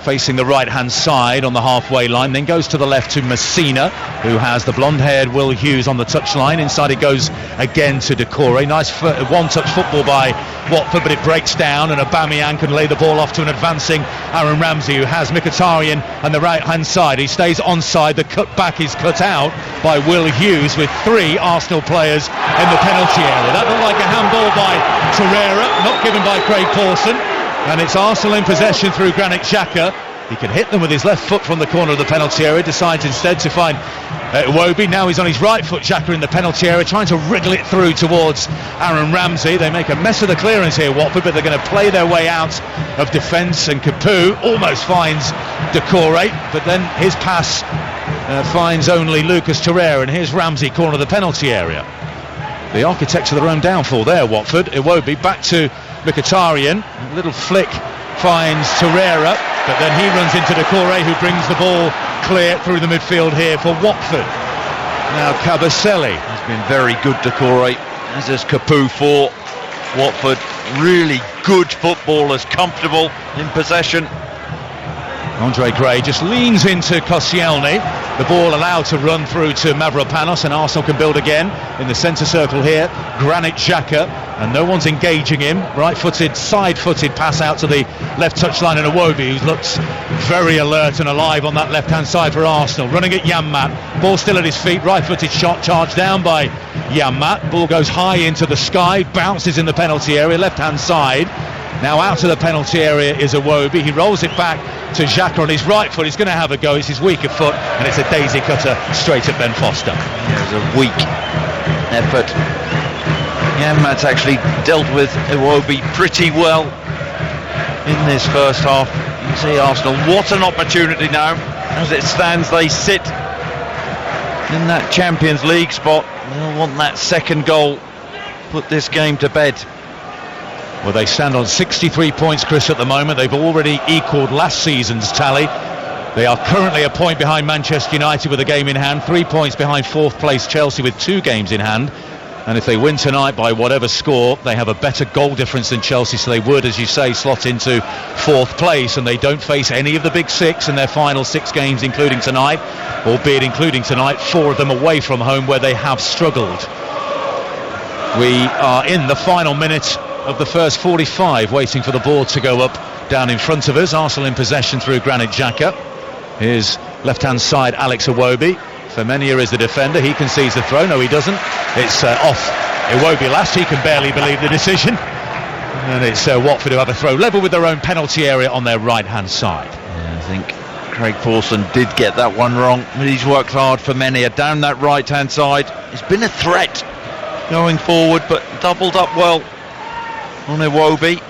facing the right-hand side on the halfway line, then goes to the left to Messina, who has the blonde-haired Will Hughes on the touchline. Inside it goes again to Decore. Nice one-touch football by Watford, but it breaks down, and Aubameyang can lay the ball off to an advancing Aaron Ramsey, who has Mkhitaryan on the right-hand side. He stays onside. The cut back is cut out by Will Hughes, with 3 Arsenal players in the penalty area. That looked like a handball by Torreira, not given by Craig Pawson. And it's Arsenal in possession through Granit Xhaka, He can hit them with his left foot from the corner of the penalty area, decides instead to find Iwobi. Now he's on his right foot, Xhaka in the penalty area, trying to wriggle it through towards Aaron Ramsey. They make a mess of the clearance here, Watford, but they're going to play their way out of defence, and Capoue almost finds Decore, but then his pass finds only Lucas Torreira, and here's Ramsey, corner of the penalty area. The architects of their own downfall there, Watford. Iwobi back to Mkhitaryan, a little flick finds Torreira, but then he runs into Decore, who brings the ball clear through the midfield here for Watford. Now Kabasele has been very good, Decore, as is Capoue for Watford. Really good footballers, comfortable in possession. Andre Gray just leans into Koscielny. The ball allowed to run through to Mavropanos, and Arsenal can build again in the centre circle here. Granit Xhaka, and no one's engaging him. Right-footed, side-footed pass out to the left touchline, and Iwobi, who looks very alert and alive on that left-hand side for Arsenal. Running at Janmaat, ball still at his feet. Right-footed shot charged down by Janmaat. Ball goes high into the sky, bounces in the penalty area, left-hand side. Now out to the penalty area is Iwobi. He rolls it back to Xhaka on his right foot. He's going to have a go. It's his weaker foot, and it's a daisy cutter straight at Ben Foster. There's a weak effort. Janmaat's actually dealt with Iwobi pretty well in this first half. You see Arsenal, what an opportunity now. As it stands, they sit in that Champions League spot. They'll want that second goal, put this game to bed. Well, they stand on 63 points, Chris, at the moment. They've already equalled last season's tally. They are currently a point behind Manchester United with a game in hand, 3 points behind fourth place Chelsea with 2 games in hand. And if they win tonight by whatever score, they have a better goal difference than Chelsea, so they would, as you say, slot into fourth place. And they don't face any of the big 6 in their final 6 games, including tonight, albeit including tonight, 4 of them away from home where they have struggled. We are in the final minute of the first 45, waiting for the ball to go up down in front of us. Arsenal in possession through Granit Xhaka. Here's left-hand side Alex Iwobi. Femenia is the defender. He concedes the throw. No, he doesn't. It's off Iwobi last. He can barely believe the decision. And it's Watford who have a throw level with their own penalty area on their right-hand side. Yeah, I think Craig Pawson did get that one wrong, but he's worked hard for Femenia down that right-hand side. It's been a threat going forward, but doubled up well on Iwobi.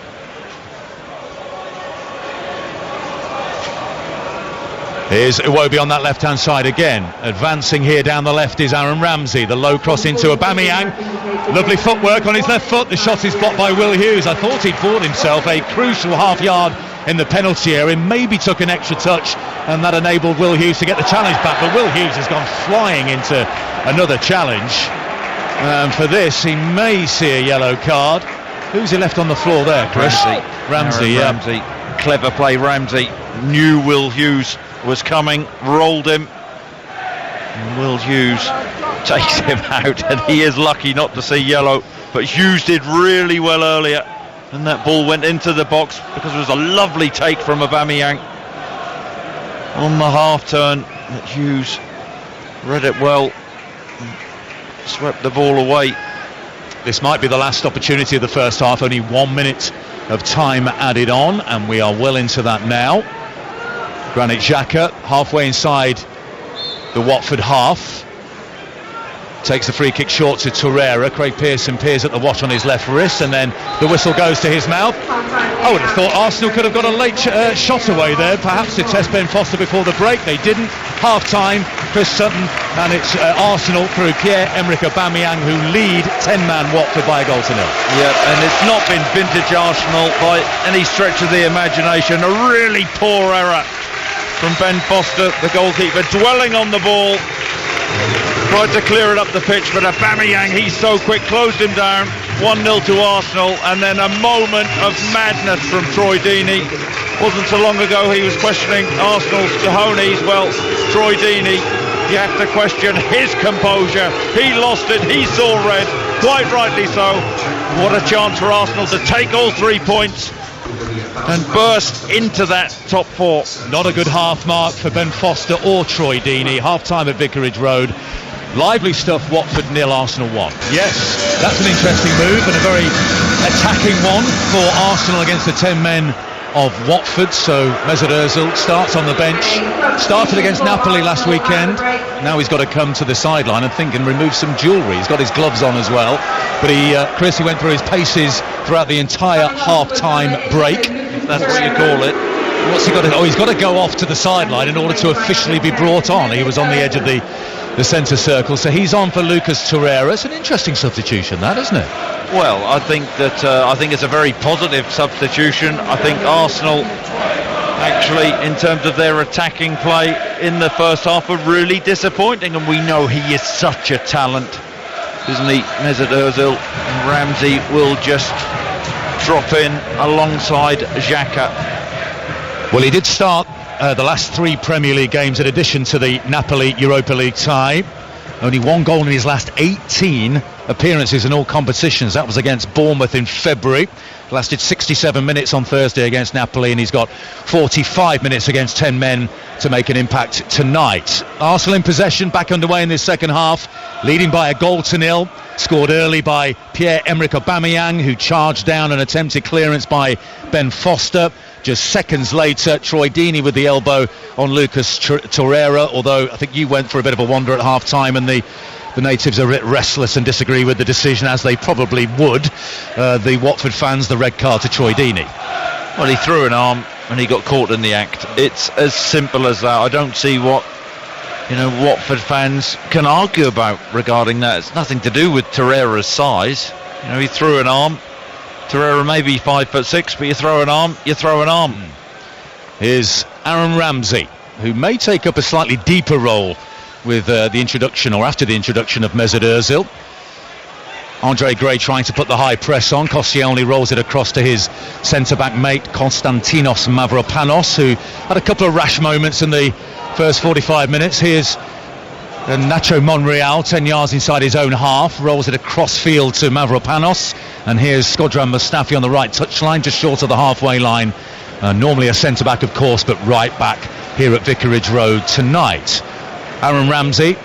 Here's Iwobi on that left-hand side again. Advancing here down the left is Aaron Ramsey. The low cross into Aubameyang. Lovely footwork on his left foot. The shot is blocked by Will Hughes. I thought he'd bought himself a crucial half yard in the penalty area. Maybe took an extra touch, and that enabled Will Hughes to get the challenge back. But Will Hughes has gone flying into another challenge. For this, he may see a yellow card. Who's he left on the floor there, Chris? Ramsey, yeah. Ramsey. Clever play, Ramsey. Knew Will Hughes was coming, rolled him. And Will Hughes takes him out, and he is lucky not to see yellow. But Hughes did really well earlier, and that ball went into the box because it was a lovely take from Aubameyang on the half turn. Hughes read it well, swept the ball away. This might be the last opportunity of the first half. Only 1 minute of time added on, and we are well into that now. Granit Xhaka halfway inside the Watford half. Takes the free kick short to Torreira. Craig Pearson peers at the watch on his left wrist, and then the whistle goes to his mouth. I would have thought Arsenal could have got a late shot away there, perhaps to test Ben Foster before the break. They didn't. Half time, Chris Sutton, and it's Arsenal through Pierre-Emerick Aubameyang who lead 10-man Watford by a goal to nil. Yeah, and it's not been vintage Arsenal by any stretch of the imagination. A really poor error from Ben Foster, the goalkeeper, dwelling on the ball. Tried to clear it up the pitch, but Aubameyang, he's so quick, closed him down. 1-0 to Arsenal, and then a moment of madness from Troy Deeney. Wasn't so long ago he was questioning Arsenal's cojones. Well, Troy Deeney, you have to question his composure. He lost it, he saw red, quite rightly so. What a chance for Arsenal to take all 3 points and burst into that top 4. Not a good half mark for Ben Foster or Troy Deeney. Half time at Vicarage Road. Lively stuff. Watford 0, Arsenal 1. Yes, that's an interesting move and a very attacking one for Arsenal against the 10 men of Watford. So Mesut Ozil starts on the bench, started against Napoli last weekend. Now he's got to come to the sideline and think and remove some jewellery. He's got his gloves on as well, but Chris, he went through his paces throughout the entire half-time break. That's what you call it. What's he got to do? Oh, he's got to go off to the sideline in order to officially be brought on. He was on the edge of the centre circle, so he's on for Lucas Torreira. It's an interesting substitution, that, isn't it? Well, I think it's a very positive substitution. I think Arsenal, actually, in terms of their attacking play in the first half, were really disappointing, and we know he is such a talent, isn't he? Mesut Ozil. Ramsey will just drop in alongside Xhaka. Well, he did start the last 3 Premier League games in addition to the Napoli Europa League tie. Only 1 goal in his last 18 appearances in all competitions. That was against Bournemouth in February. Lasted 67 minutes on Thursday against Napoli, and he's got 45 minutes against 10 men to make an impact tonight. Arsenal in possession, back underway in this second half, leading by a 1-0, scored early by Pierre-Emerick Aubameyang, who charged down an attempted clearance by Ben Foster. Just seconds later, Troy Deeney with the elbow on Lucas Torreira, although I think you went for a bit of a wander at half-time, and the natives are a bit restless and disagree with the decision, as they probably would. The Watford fans, the red card to Troy Deeney. Well, he threw an arm and he got caught in the act. It's as simple as that. I don't see what Watford fans can argue about regarding that. It's nothing to do with Torreira's size. He threw an arm. Torreira may be 5'6", but you throw an arm, you throw an arm. Here's Aaron Ramsey, who may take up a slightly deeper role with the introduction, or after the introduction, of Mesut Ozil. Andre Gray trying to put the high press on. Koscielny rolls it across to his centre-back mate Konstantinos Mavropanos, who had a couple of rash moments in the first 45 minutes. Here's Nacho Monreal, 10 yards inside his own half, rolls it across field to Mavropanos, and here's Shkodran Mustafi on the right touchline, just short of the halfway line. Normally a centre-back, of course, but right back here at Vicarage Road tonight. Aaron Ramsey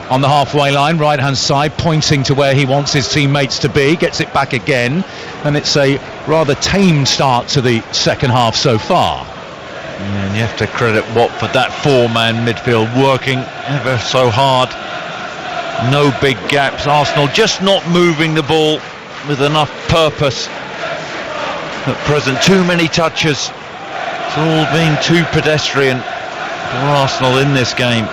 on the halfway line, right-hand side, pointing to where he wants his teammates to be, gets it back again, and it's a rather tame start to the second half so far. And you have to credit Watford, that 4-man midfield working ever so hard. No big gaps. Arsenal just not moving the ball with enough purpose at present. Too many touches. It's all been too pedestrian for Arsenal in this game.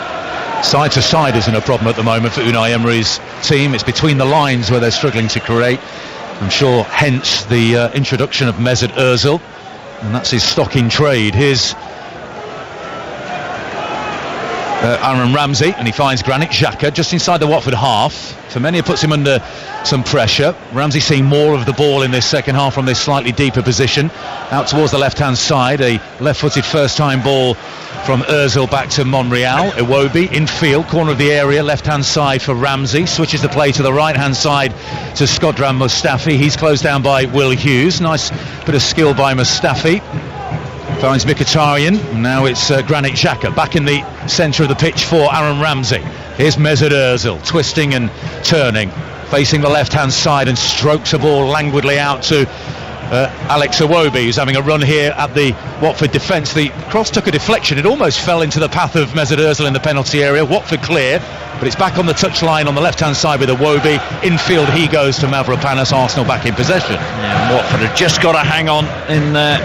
Side to side isn't a problem at the moment for Unai Emery's team. It's between the lines where they're struggling to create. I'm sure hence the introduction of Mesut Ozil. And that's his stock in trade. Here's Aaron Ramsey, and he finds Granit Xhaka just inside the Watford half. Firmino puts him under some pressure. Ramsey seeing more of the ball in this second half from this slightly deeper position. Out towards the left-hand side, a left-footed first-time ball from Ozil back to Monreal. Iwobi in field, corner of the area, left-hand side for Ramsey. Switches the play to the right-hand side to Shkodran Mustafi. He's closed down by Will Hughes. Nice bit of skill by Mustafi. Finds Mkhitaryan. Now it's Granit Xhaka back in the centre of the pitch for Aaron Ramsey. Here's Mesut Ozil twisting and turning, facing the left-hand side, and strokes a ball languidly out to Alex Iwobi, who's having a run here at the Watford defence. The cross took a deflection. It almost fell into the path of Mesut Ozil in the penalty area. Watford clear, but it's back on the touchline on the left-hand side with Iwobi. Infield he goes to Mavropanos. Arsenal back in possession. Yeah, Watford had just got to hang on in there.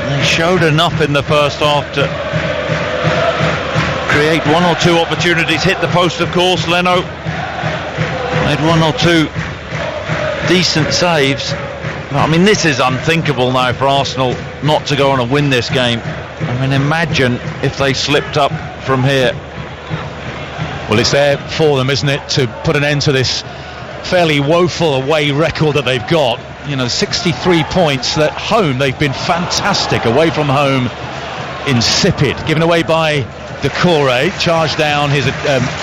They showed enough in the first half to create 1 or 2 opportunities. Hit the post, of course. Leno made 1 or 2 decent saves. I mean, this is unthinkable now for Arsenal not to go on and win this game. I mean, imagine if they slipped up from here. Well, it's there for them, isn't it, to put an end to this fairly woeful away record that they've got. 63 points. At home, they've been fantastic. Away from home, insipid. Given away by Decore, charged down. His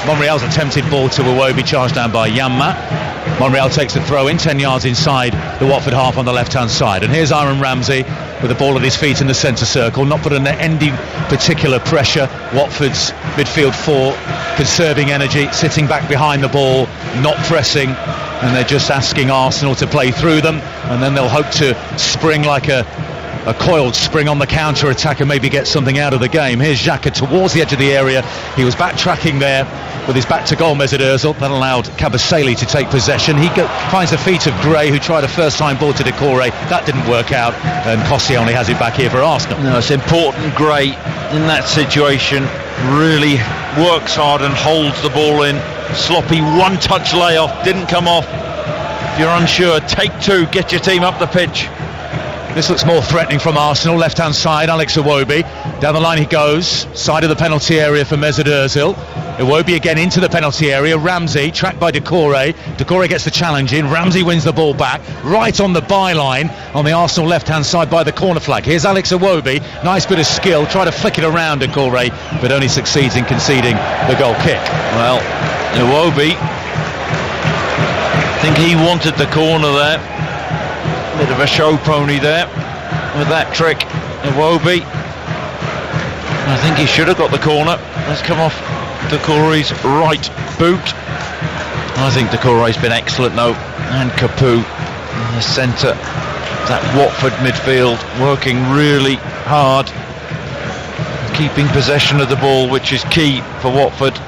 Monreal's attempted ball to Iwobi, charged down by Yanma. Monreal takes the throw in, 10 yards inside the Watford half on the left-hand side. And here's Aaron Ramsey with the ball at his feet in the centre circle, not putting any particular pressure. Watford's midfield 4 conserving energy, sitting back behind the ball, not pressing, and they're just asking Arsenal to play through them, and then they'll hope to spring like a a coiled spring on the counter-attack and maybe get something out of the game. Here's Xhaka towards the edge of the area. He was backtracking there with his back to goal, Mesut Ozil. That allowed Kabasele to take possession. He finds the feet of Gray, who tried a first-time ball to Decore. That didn't work out, and Koscielny has it back here for Arsenal. No, it's important Gray in that situation really works hard and holds the ball in. Sloppy one-touch layoff, didn't come off. If you're unsure, take two, get your team up the pitch. This looks more threatening from Arsenal. Left-hand side, Alex Iwobi. Down the line he goes. Side of the penalty area for Mesut Ozil. Iwobi again into the penalty area. Ramsey, tracked by Decore. Decore gets the challenge in. Ramsey wins the ball back. Right on the byline on the Arsenal left-hand side by the corner flag. Here's Alex Iwobi. Nice bit of skill. Try to flick it around Decore, but only succeeds in conceding the goal kick. Well, Iwobi, I think he wanted the corner there. Bit of a show pony there with that trick. Iwobi, I think he should have got the corner. Let's come off Decore's right boot. I think Decore's been excellent though, and Capoue in the centre, that Watford midfield working really hard, keeping possession of the ball, which is key for Watford.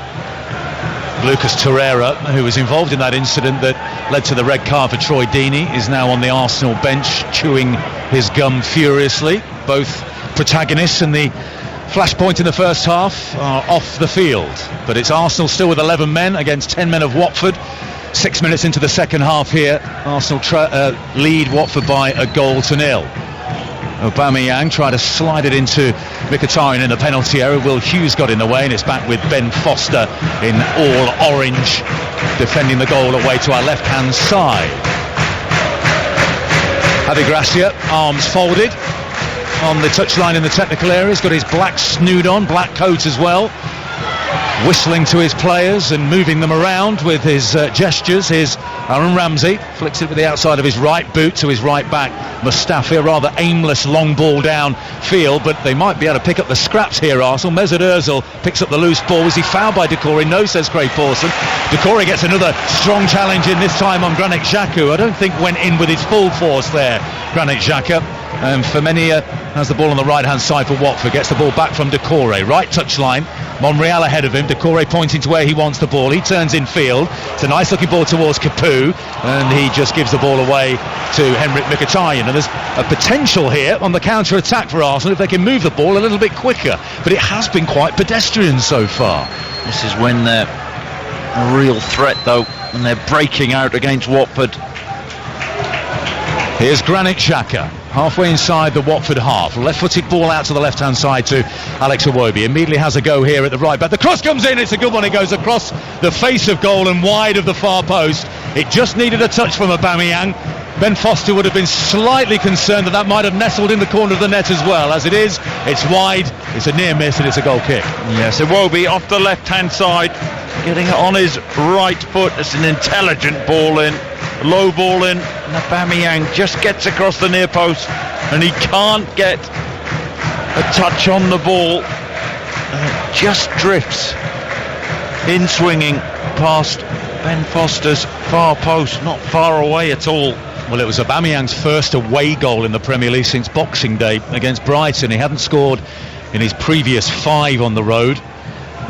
Lucas Torreira, who was involved in that incident that led to the red card for Troy Deeney, is now on the Arsenal bench chewing his gum furiously. Both protagonists in the flashpoint in the first half are off the field, but it's Arsenal still with 11 men against 10 men of Watford. 6 minutes into the second half here, Arsenal lead Watford by 1-0. Aubameyang tried to slide it into Mkhitaryan in the penalty area. Will Hughes got in the way, and it's back with Ben Foster in all orange defending the goal away to our left hand side. Javi Gracia, arms folded on the touchline in the technical area. He's got his black snood on, black coat as well, whistling to his players and moving them around with his gestures. Here's Aaron Ramsey, flicks it with the outside of his right boot to his right back Mustafi. A rather aimless long ball down field, but they might be able to pick up the scraps here, Arsenal. Mesut Ozil picks up the loose ball. Was he fouled by Decore? No, says Craig Pawson. Decore gets another strong challenge in, this time on Granit Xhaka. I don't think went in with his full force there, Granit Xhaka. And Firmino has the ball on the right hand side for Watford, gets the ball back from Decore, right touchline. Monreal ahead of him, Decore pointing to where he wants the ball. He turns in field. It's a nice looking ball towards Capoue, and he just gives the ball away to Henrik Mkhitaryan. And there's a potential here on the counter attack for Arsenal if they can move the ball a little bit quicker, but it has been quite pedestrian so far. This is when they're a real threat though, and they're breaking out against Watford. Here's Granit Xhaka, halfway inside the Watford half. Left-footed ball out to the left-hand side to Alex Iwobi. Immediately has a go here at the right back. The cross comes in, it's a good one. It goes across the face of goal and wide of the far post. It just needed a touch from Aubameyang. Ben Foster would have been slightly concerned that might have nestled in the corner of the net as well. As it is, it's wide, it's a near miss, and it's a goal kick. Yes, Iwobi off the left-hand side, getting it on his right foot. It's an intelligent ball in, low ball in, and Aubameyang just gets across the near post, and he can't get a touch on the ball, and it just drifts in swinging past Ben Foster's far post, not far away at all. Well, it was Aubameyang's first away goal in the Premier League since Boxing Day against Brighton. He hadn't scored in his previous 5 on the road.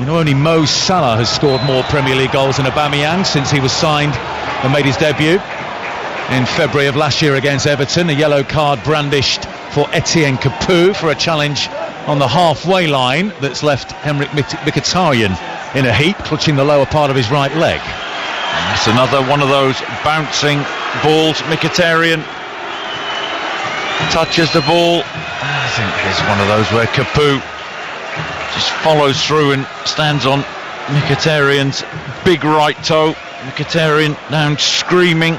You know, only Mo Salah has scored more Premier League goals than Aubameyang since he was signed and made his debut in February of last year against Everton. A yellow card brandished for Etienne Capoue for a challenge on the halfway line that's left Henrik Mkhitaryan in a heap, clutching the lower part of his right leg. It's another one of those bouncing balls. Mkhitaryan touches the ball. I think it's one of those where Capoue just follows through and stands on Mkhitaryan's big right toe. Mkhitaryan down screaming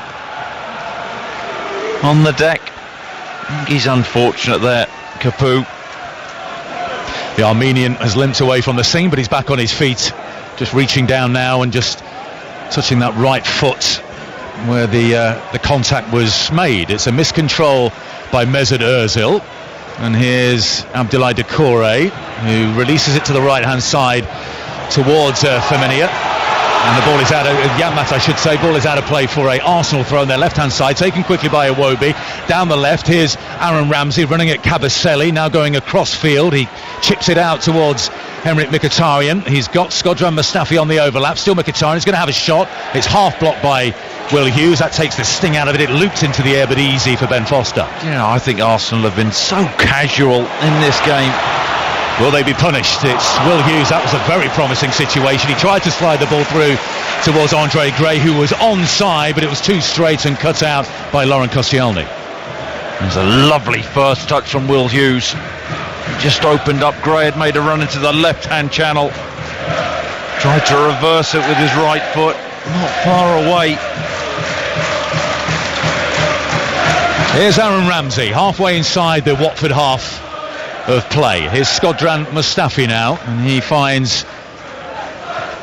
on the deck. I think he's unfortunate there, Capoue. The Armenian has limped away from the scene, but he's back on his feet, just reaching down now and just touching that right foot where the contact was made. It's a miscontrol by Mesut Ozil, and here's Abdoulaye Decore, who releases it to the right hand side towards Firmino. And the ball is out of Janmat, I should say. Ball is out of play for a Arsenal throw on their left-hand side, taken quickly by Iwobi. Down the left, here's Aaron Ramsey running at Kabasele, now going across field. He chips it out towards Henrik Mkhitaryan. He's got Shkodran Mustafi on the overlap. Still Mkhitaryan. He's going to have a shot. It's half blocked by Will Hughes. That takes the sting out of it. It loops into the air, but easy for Ben Foster. Yeah, I think Arsenal have been so casual in this game. Will they be punished? It's Will Hughes. That was a very promising situation. He tried to slide the ball through towards Andre Gray, who was onside, but it was too straight and cut out by Laurent Koscielny. There's a lovely first touch from Will Hughes. Just opened up. Gray had made a run into the left-hand channel. Tried to reverse it with his right foot. Not far away. Here's Aaron Ramsey, halfway inside the Watford half of play. Here's Shkodran Mustafi now, and he finds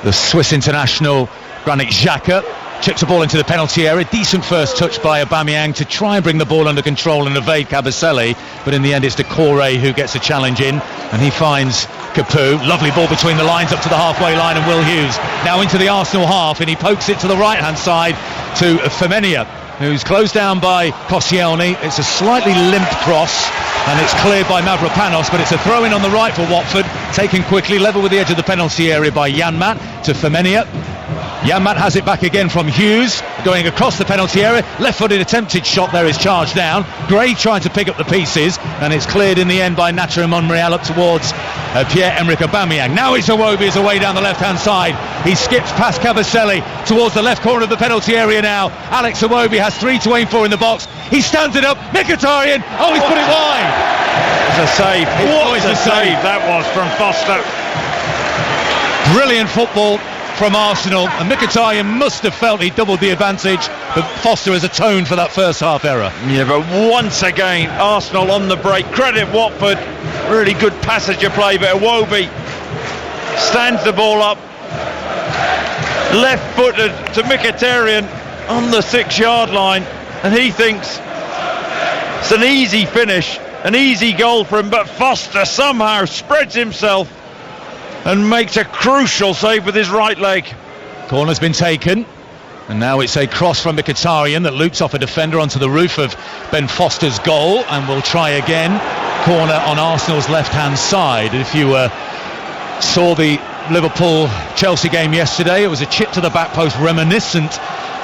the Swiss international Granit Xhaka. Chips the ball into the penalty area. Decent first touch by Aubameyang to try and bring the ball under control and evade Kabasele, but in the end it's Decore who gets a challenge in, and he finds Capoue. Lovely ball between the lines up to the halfway line, and Will Hughes now into the Arsenal half, and he pokes it to the right hand side to Femenia, who's closed down by Koscielny. It's a slightly limp cross, and it's cleared by Mavropanos, but it's a throw-in on the right for Watford, taken quickly, level with the edge of the penalty area by Janmat to Femenia. Janmat has it back again from Hughes, going across the penalty area. Left-footed attempted shot there is charged down. Gray trying to pick up the pieces, and it's cleared in the end by Nacho Monreal up towards Pierre-Emerick Aubameyang. Now it's Iwobi is away down the left-hand side. He skips past Kabasele towards the left corner of the penalty area now. Alex Iwobi has 3 to aim for in the box. He stands it up. Mkhitaryan. Oh, he's put it wide. It's a save. What a save that was from Foster. Brilliant football from Arsenal, and Mkhitaryan must have felt he doubled the advantage, but Foster has atoned for that first half error. Yeah, but once again Arsenal on the break. Credit Watford, really good passage of play, but Iwobi stands the ball up, left-footed to Mkhitaryan on the 6-yard line, and he thinks it's an easy finish, an easy goal for him, but Foster somehow spreads himself and makes a crucial save with his right leg. Corner's been taken, and now it's a cross from Mkhitaryan that loops off a defender onto the roof of Ben Foster's goal, and we'll try again. Corner on Arsenal's left-hand side. If you saw the Liverpool-Chelsea game yesterday, it was a chip to the back post reminiscent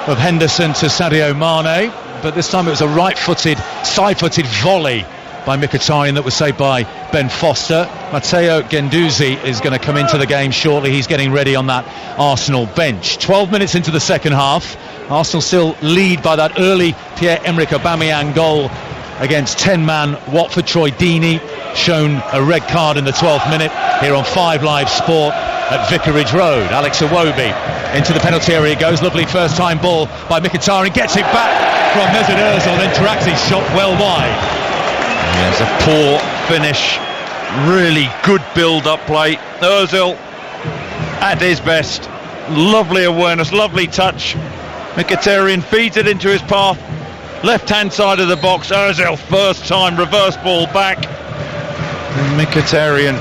of Henderson to Sadio Mane, but this time it was a right-footed, side-footed volley by Mkhitaryan that was saved by Ben Foster. Matteo Guendouzi is going to come into the game shortly. He's getting ready on that Arsenal bench. 12 minutes into the second half. Arsenal still lead by that early Pierre-Emerick Aubameyang goal against 10-man Watford. Troy Deeney shown a red card in the 12th minute here on 5 Live Sport at Vicarage Road. Alex Iwobi into the penalty area goes. Lovely first time ball by Mkhitaryan. Gets it back from Mesut Ozil, then tracks his shot well wide. Yeah, it's a poor finish. Really good build-up play. Ozil at his best. Lovely awareness, lovely touch. Mkhitaryan feeds it into his path. Left-hand side of the box. Ozil first time reverse ball back. And Mkhitaryan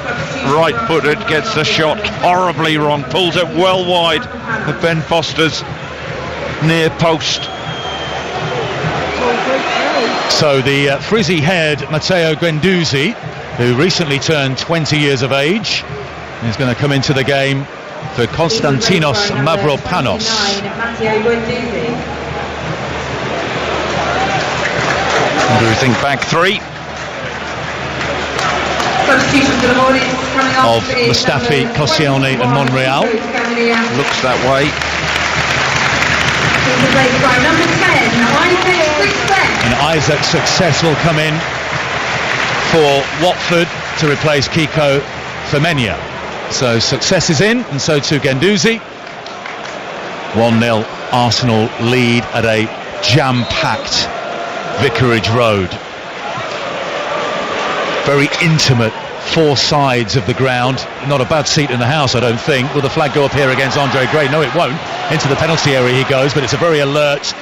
right-footed gets the shot horribly wrong. Pulls it well wide of Ben Foster's near post. So the frizzy-haired Matteo Guendouzi, who recently turned 20 years of age, is going to come into the game for Konstantinos Mavropanos. What do we think? Back 3 of Mustafi, Koscielny and Monreal. Looks that way. And Isaac's success will come in for Watford to replace Kiko Femenia. So success is in, and so too Guendouzi. 1-0 Arsenal lead at a jam-packed Vicarage Road. Very intimate 4 sides of the ground. Not a bad seat in the house, I don't think. Will the flag go up here against Andre Gray? No, it won't. Into the penalty area he goes, but it's a very alert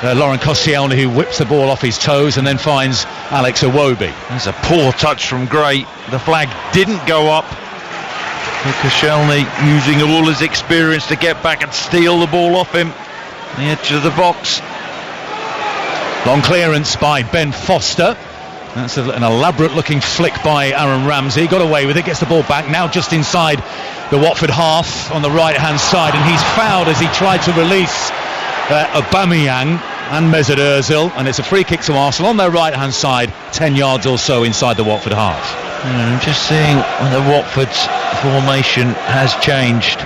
Laurent Koscielny who whips the ball off his toes and then finds Alex Iwobi. There's a poor touch from Gray. The flag didn't go up. Koscielny using all his experience to get back and steal the ball off him. The edge of the box. Long clearance by Ben Foster. That's an elaborate looking flick by Aaron Ramsey. Got away with it, gets the ball back. Now just inside the Watford half on the right hand side, and he's fouled as he tried to release Aubameyang and Mesut Ozil, and it's a free kick to Arsenal on their right hand side, 10 yards or so inside the Watford half. I'm just seeing whether Watford's formation has changed.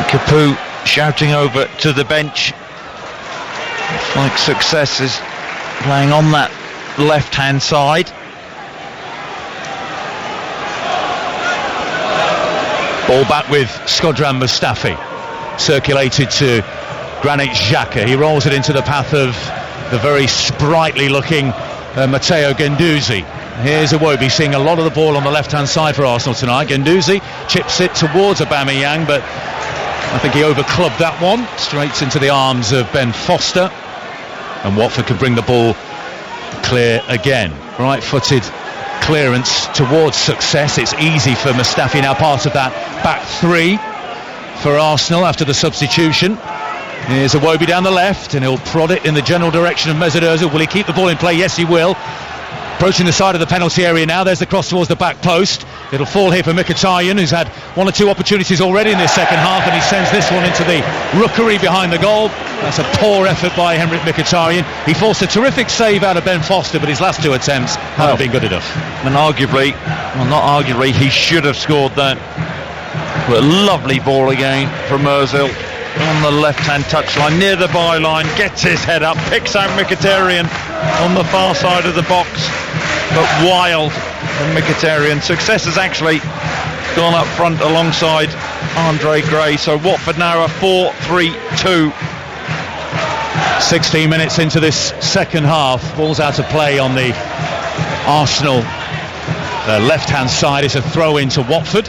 Capoue shouting over to the bench. Looks like Success is playing on that left hand side. Ball back with Shkodran Mustafi, circulated to Granit Xhaka. He rolls it into the path of the very sprightly looking Matteo Guendouzi. Here's Iwobi seeing a lot of the ball on the left hand side for Arsenal tonight. Guendouzi chips it towards Aubameyang, but I think he overclubbed that one, straight into the arms of Ben Foster, and Watford could bring the ball clear again. Right-footed clearance towards Success. It's easy for Mustafi, now part of that back three for Arsenal after the substitution. Here's Iwobi down the left, and he'll prod it in the general direction of Mesut Ozil. Will he keep the ball in play? Yes, he will. Approaching the side of the penalty area now. There's the cross towards the back post. It'll fall here for Mkhitaryan, who's had one or two opportunities already in this second half, and he sends this one into the rookery behind the goal. That's a poor effort by Henrik Mkhitaryan. He forced a terrific save out of Ben Foster, but his last two attempts haven't been good enough. And arguably, well, not arguably, he should have scored that. But a lovely ball again from Ozil on the left-hand touchline near the byline, gets his head up, picks out Mkhitaryan on the far side of the box, but wild from Mkhitaryan. Success has actually gone up front alongside Andre Gray, so Watford now are 4-3-2. 16 minutes into this second half, ball's out of play on the Arsenal left-hand side. It's a throw in to Watford,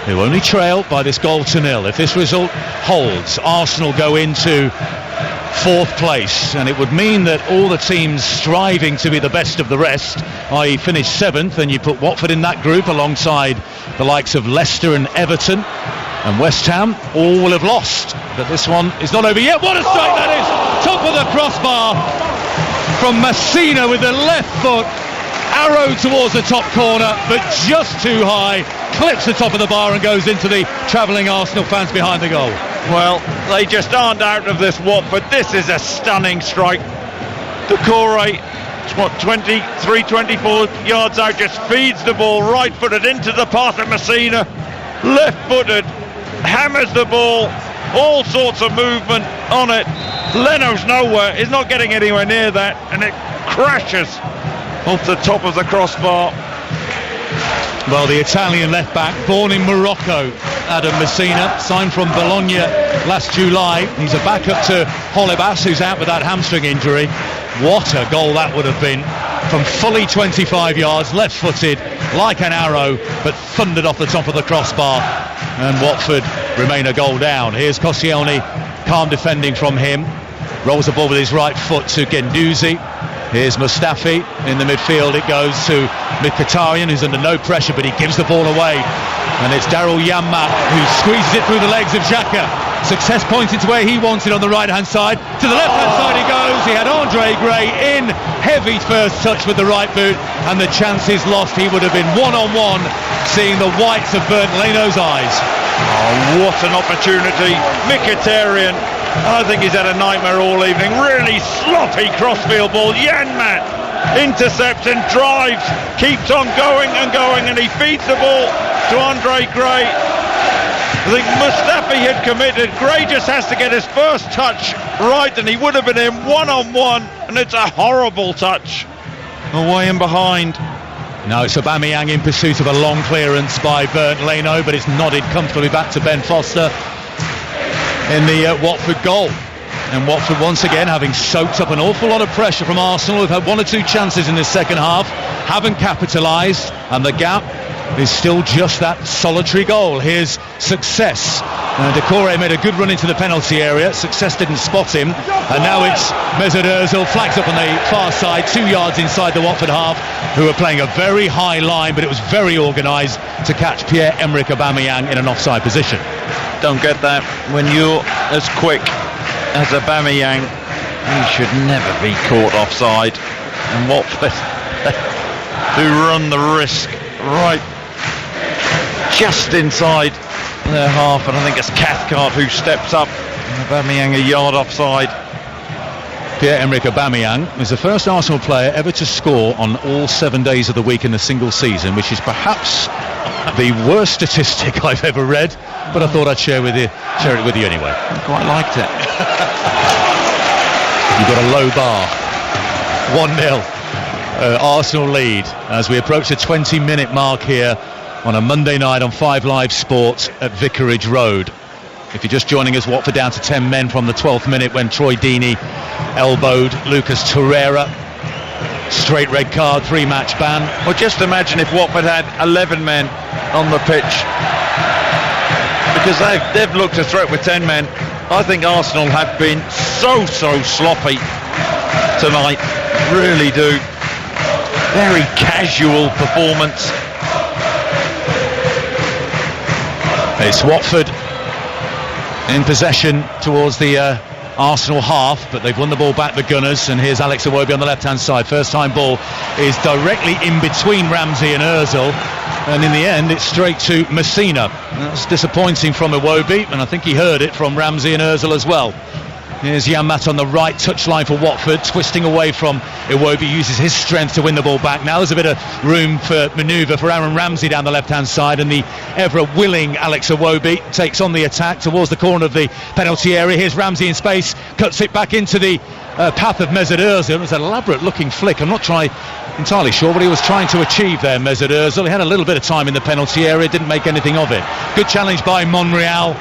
who only trail by this 0-0. If this result holds, Arsenal go into fourth place, and it would mean that all the teams striving to be the best of the rest, i.e. finish seventh, and you put Watford in that group alongside the likes of Leicester and Everton and West Ham, all will have lost. But this one is not over yet. What a strike that is! Top of the crossbar from Messina with the left foot, arrow towards the top corner, but just too high, clips the top of the bar and goes into the travelling Arsenal fans behind the goal. Well, they just aren't out of this, Watford. This is a stunning strike. Doucouré, 24 yards out, just feeds the ball right-footed into the path of Messina, left-footed, hammers the ball, all sorts of movement on it. Leno's nowhere, he's not getting anywhere near that, and it crashes off the top of the crossbar. Well, the Italian left-back, born in Morocco, Adam Messina, signed from Bologna last July. He's a backup to Holebas, who's out with that hamstring injury. What a goal that would have been, from fully 25 yards, left-footed, like an arrow, but thundered off the top of the crossbar, and Watford remain a goal down. Here's Koscielny, calm defending from him, rolls the ball with his right foot to Guendouzi. Here's Mustafi in the midfield. It goes to Mkhitaryan, who's under no pressure, but he gives the ball away, and it's Daryl Janmaat who squeezes it through the legs of Xhaka. Success pointed to where he wanted on the right hand side. To the left hand side he goes. He had Andre Gray in, heavy first touch with the right boot, and the chance is lost. He would have been one-on-one, seeing the whites of Bernd Leno's eyes. Oh, what an opportunity. Mkhitaryan, I think he's had a nightmare all evening. Really sloppy crossfield ball. Janmaat intercepts and drives, keeps on going and going, and he feeds the ball to Andre Gray. I think Mustafi had committed. Gray just has to get his first touch right, and he would have been in one-on-one, and it's a horrible touch away and behind. No, it's Aubameyang in pursuit of a long clearance by Bernd Leno, but it's nodded comfortably back to Ben Foster in the Watford goal. And Watford once again having soaked up an awful lot of pressure from Arsenal, who've had one or two chances in this second half, haven't capitalised, and the gap is still just that solitary goal. Here's Success. Doucouré made a good run into the penalty area. Success didn't spot him, and now it's Mesut Ozil, flags up on the far side, 2 yards inside the Watford half. who were playing a very high line, but it was very organised to catch Pierre-Emerick Aubameyang in an offside position. Don't get that. When you're as quick as Aubameyang, you should never be caught offside. And Watford do run the risk right just inside their half, and I think it's Cathcart who steps up. Aubameyang a yard offside. Pierre-Emerick Aubameyang is the first Arsenal player ever to score on all 7 days of the week in a single season, which is perhaps the worst statistic I've ever read, but I thought I'd share it with you anyway. I quite liked it. You've got a low bar. 1-0. Arsenal lead as we approach the 20-minute mark here on a Monday night on 5 Live Sports at Vicarage Road. If you're just joining us, Watford down to 10 men from the 12th minute when Troy Deeney elbowed Lucas Torreira. Straight red card, 3-match ban. Well, just imagine if Watford had 11 men on the pitch, because they've looked to throw it with 10 men. I think Arsenal have been so sloppy tonight, really do. Very casual performance. It's Watford in possession towards the Arsenal half, but they've won the ball back, the Gunners, and here's Alex Iwobi on the left-hand side. First time ball is directly in between Ramsey and Ozil, and in the end it's straight to Messina. That's disappointing from Iwobi, and I think he heard it from Ramsey and Ozil as well. Here's Janmaat on the right touchline for Watford, twisting away from Iwobi, uses his strength to win the ball back. Now there's a bit of room for manoeuvre for Aaron Ramsey down the left-hand side, and the ever-willing Alex Iwobi takes on the attack towards the corner of the penalty area. Here's Ramsey in space, cuts it back into the path of Mesut Ozil. It was an elaborate-looking flick. I'm not entirely sure what he was trying to achieve there, Mesut Ozil. He had a little bit of time in the penalty area, didn't make anything of it. Good challenge by Monreal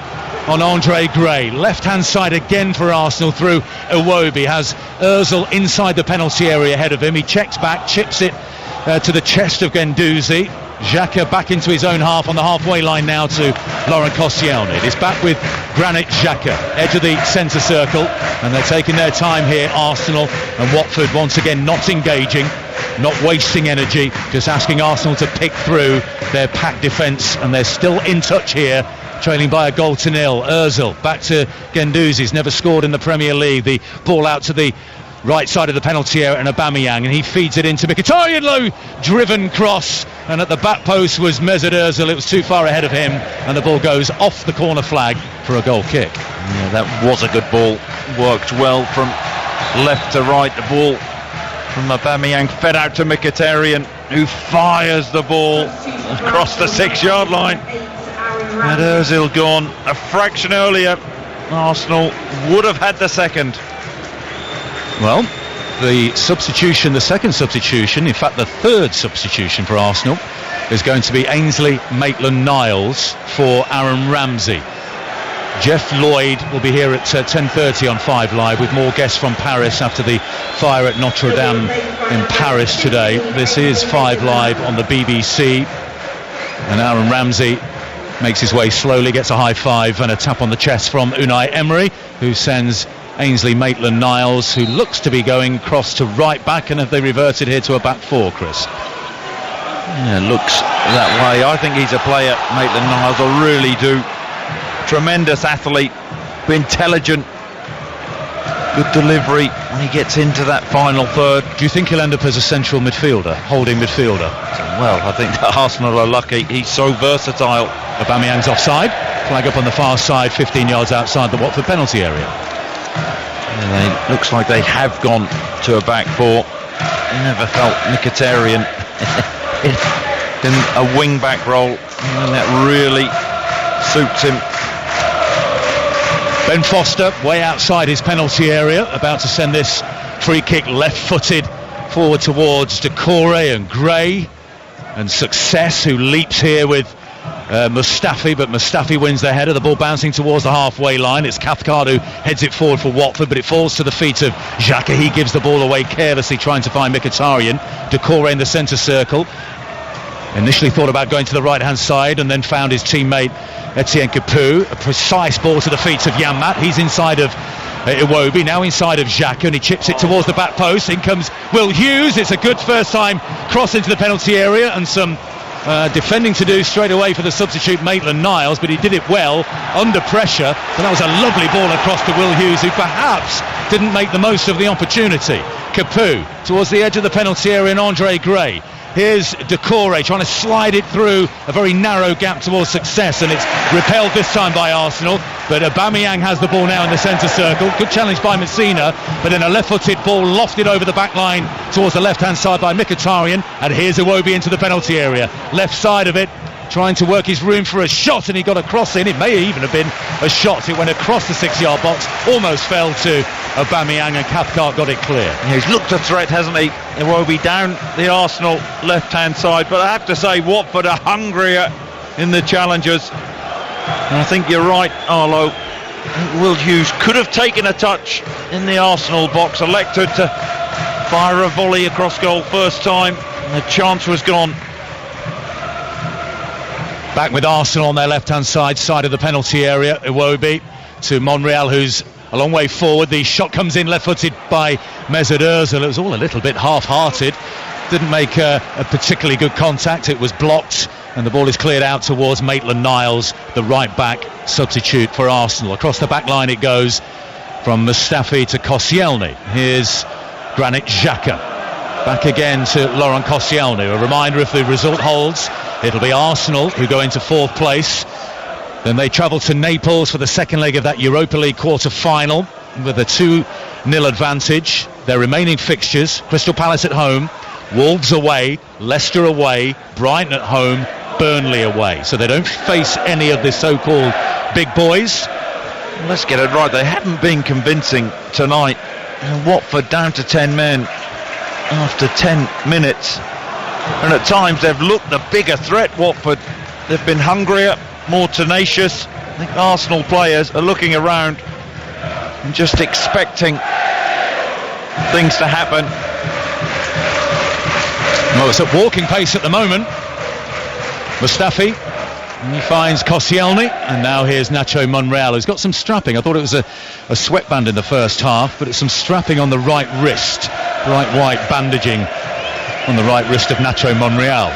on Andre Gray. Left-hand side again for Arsenal through Iwobi. Has Ozil inside the penalty area ahead of him. He checks back, chips it to the chest of Guendouzi. Xhaka back into his own half on the halfway line now to Laurent Koscielny. It's back with Granit Xhaka, edge of the centre circle, and they're taking their time here, Arsenal, and Watford once again not engaging, not wasting energy, just asking Arsenal to pick through their packed defence, and they're still in touch here, trailing by a goal to nil. Ozil back to Guendouzi. He's never scored in the Premier League. The ball out to the right side of the penalty area, and Aubameyang, and he feeds it into Mkhitaryan. Low driven cross, and at the back post was Mesut Ozil. It was too far ahead of him, and the ball goes off the corner flag for a goal kick. Yeah, that was a good ball. Worked well from left to right. The ball from Aubameyang fed out to Mkhitaryan, who fires the ball across the 6-yard line. Had Ozil gone a fraction earlier, Arsenal would have had the second. Well, the second substitution, in fact the third substitution for Arsenal, is going to be Ainsley Maitland-Niles for Aaron Ramsey. Jeff Lloyd will be here at 10:30 on 5 Live with more guests from Paris after the fire at Notre Dame in Paris today. This is 5 Live on the BBC, and Aaron Ramsey makes his way slowly, gets a high five and a tap on the chest from Unai Emery, who sends Ainsley Maitland-Niles, who looks to be going across to right back. And have they reverted here to a back four, Chris? Yeah, looks that way. I think he's a player, Maitland-Niles, I really do. Tremendous athlete, intelligent, good delivery when he gets into that final third. Do you think he'll end up as a central midfielder, holding midfielder? Well, I think that Arsenal are lucky. He's so versatile. Aubameyang's offside. Flag up on the far side, 15 yards outside the Watford penalty area. Yeah, looks like they have gone to a back four. Never felt Mkhitaryan in a wing-back role, and that really suits him. Ben Foster way outside his penalty area, about to send this free kick left-footed forward towards Doucouré and Gray, and Success, who leaps here with Mustafi, but Mustafi wins the header. The ball bouncing towards the halfway line. It's Cathcart who heads it forward for Watford, but it falls to the feet of Xhaka. He gives the ball away carelessly, trying to find Mkhitaryan. Doucouré in the centre circle. Initially thought about going to the right-hand side, and then found his teammate Etienne Capoue. A precise ball to the feet of Janmaat. He's inside of Iwobi now inside of Xhaka, and he chips it towards the back post. In comes Will Hughes. It's a good first time cross into the penalty area, and some defending to do straight away for the substitute Maitland-Niles, but he did it well under pressure. But that was a lovely ball across to Will Hughes, who perhaps didn't make the most of the opportunity. Capoue towards the edge of the penalty area, and Andre Gray. Here's Decore trying to slide it through a very narrow gap towards success, and it's repelled this time by Arsenal. But Aubameyang has the ball now in the centre circle. Good challenge by Messina, but then a left-footed ball lofted over the back line towards the left-hand side by Mkhitaryan. And here's Iwobi into the penalty area. Left side of it, trying to work his room for a shot, and he got a cross in. It may even have been a shot. It went across the 6-yard box, almost fell to Aubameyang, and Cathcart got it clear. Yeah, he's looked a threat, hasn't he? Iwobi down the Arsenal left-hand side, but I have to say Watford are hungrier in the challenges. And I think you're right, Arlo. Will Hughes could have taken a touch in the Arsenal box, elected to fire a volley across goal first time, and the chance was gone. Back with Arsenal on their left-hand side of the penalty area. Iwobi to Monreal, who's a long way forward. The shot comes in left-footed by Mesut Ozil. It was all a little bit half-hearted. Didn't make a particularly good contact. It was blocked, and the ball is cleared out towards Maitland-Niles, the right-back substitute for Arsenal. Across the back line it goes from Mustafi to Koscielny. Here's Granit Xhaka. Back again to Laurent Koscielny. A reminder, if the result holds, it'll be Arsenal who go into 4th place. Then they travel to Naples for the second leg of that Europa League quarter-final with a 2-0 advantage. Their remaining fixtures: Crystal Palace at home, Wolves away, Leicester away, Brighton at home, Burnley away. So they don't face any of the so-called big boys. Let's get it right, they haven't been convincing tonight. Watford down to 10 men after 10 minutes. And at times they've looked the bigger threat, Watford. They've been hungrier, more tenacious. I think Arsenal players are looking around and just expecting things to happen. Well, it's at walking pace at the moment. Mustafi, and he finds Koscielny, and now here's Nacho Monreal, who's got some strapping. I thought it was a sweatband in the first half, but it's some strapping on the right wrist. Bright white bandaging on the right wrist of Nacho Monreal.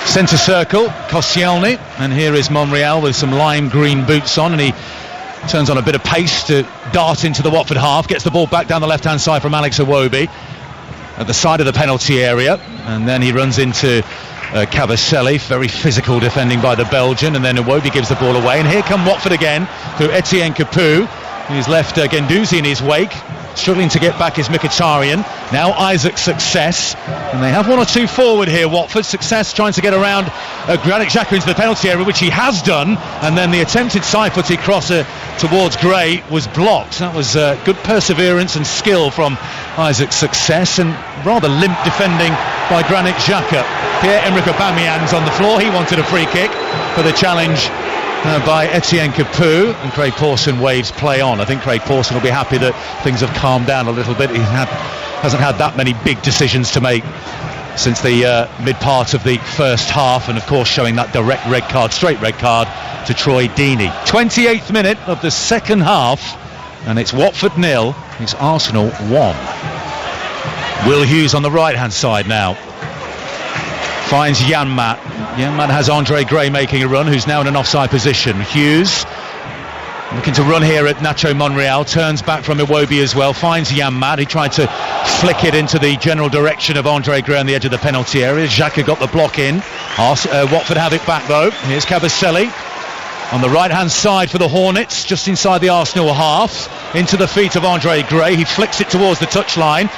Centre circle, Koscielny, and here is Monreal with some lime green boots on, and he turns on a bit of pace to dart into the Watford half, gets the ball back down the left-hand side from Alex Iwobi at the side of the penalty area, and then he runs into Cavaselli. Very physical defending by the Belgian, and then Iwobi gives the ball away, and here come Watford again through Etienne Capoue, who's left Guendouzi in his wake. Struggling to get back is Mkhitaryan. Now Isaac Success, and they have one or two forward here, Watford. Success trying to get around Granit Xhaka into the penalty area, which he has done, and then the attempted side-footed crosser towards Gray was blocked. That was good perseverance and skill from Isaac Success, and rather limp defending by Granit Xhaka. Pierre-Emerick Aubameyang's on the floor. He wanted a free kick for the challenge by Etienne Capoue, and Craig Pawson waves play on. I think Craig Pawson will be happy that things have calmed down a little bit. He hasn't had that many big decisions to make since the mid part of the first half, and of course showing that direct red card, straight red card to Troy Deeney. 28th minute of the second half, and it's Watford 0, it's Arsenal 1. Will Hughes on the right hand side now. Finds Janmaat. Janmaat has Andre Gray making a run, who's now in an offside position. Hughes looking to run here at Nacho Monreal, turns back from Iwobi as well, finds Janmaat. He tried to flick it into the general direction of Andre Gray on the edge of the penalty area. Xhaka got the block in. Watford have it back though. Here's Cavaselli on the right hand side for the Hornets, just inside the Arsenal half, into the feet of Andre Gray. He flicks it towards the touchline.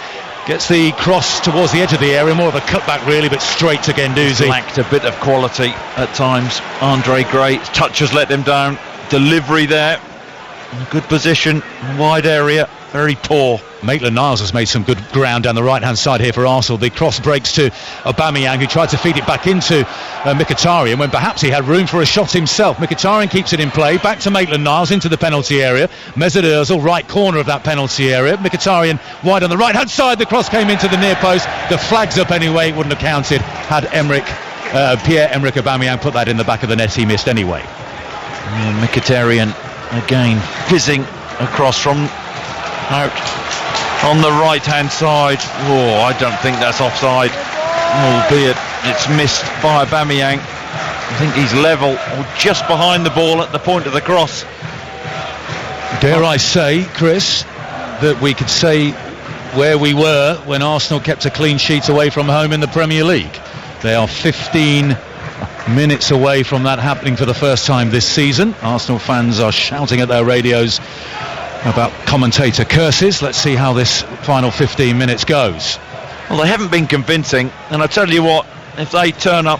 Gets the cross towards the edge of the area, more of a cutback really, but straight to Guendouzi. Lacked a bit of quality at times. Andre Gray, touch has let him down. Delivery there, in a good position, wide area, very poor. Maitland-Niles has made some good ground down the right-hand side here for Arsenal. The cross breaks to Aubameyang, who tried to feed it back into Mkhitaryan when perhaps he had room for a shot himself. Mkhitaryan keeps it in play, back to Maitland-Niles into the penalty area. Mesut Ozil, right corner of that penalty area. Mkhitaryan wide on the right-hand side. The cross came into the near post. The flag's up anyway. It wouldn't have counted had Pierre-Emerick Aubameyang put that in the back of the net. He missed anyway. Mkhitaryan again fizzing across from out on the right hand side. Oh, I don't think that's offside, albeit it's missed by Aubameyang. I think he's level or just behind the ball at the point of the cross. Dare I say, Chris, that we could say where we were when Arsenal kept a clean sheet away from home in the Premier League. They are 15 minutes away from that happening for the first time this season. Arsenal fans are shouting at their radios about commentator curses. Let's see how this final 15 minutes goes. Well, they haven't been convincing, and I tell you what, if they turn up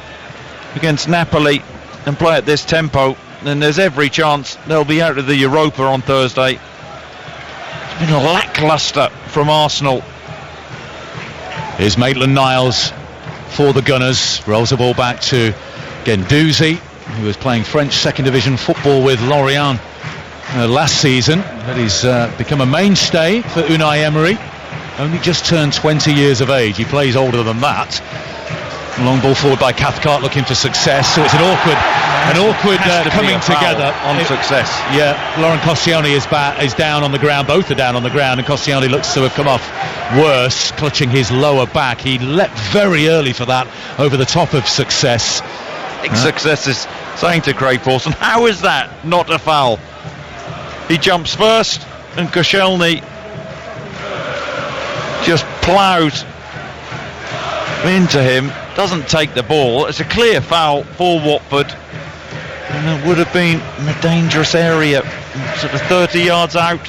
against Napoli and play at this tempo, then there's every chance they'll be out of the Europa on Thursday. It's been lacklustre from Arsenal. Here's Maitland-Niles for the Gunners. Rolls the ball back to Guendouzi, who was playing French second division football with Lorient last season, but he's become a mainstay for Unai Emery. Only just turned 20 years of age. He plays older than that. Long ball forward by Cathcart, looking for success. So it's an awkward coming together on success. Yeah, Laurent Koscielny is down on the ground. Both are down on the ground, and Koscielny looks to have come off worse, clutching his lower back. He leapt very early for that over the top of success. Success is saying to Craig Pawson, how is that not a foul? He jumps first, and Koscielny just ploughs into him, doesn't take the ball. It's a clear foul for Watford, and it would have been in a dangerous area, sort of 30 yards out.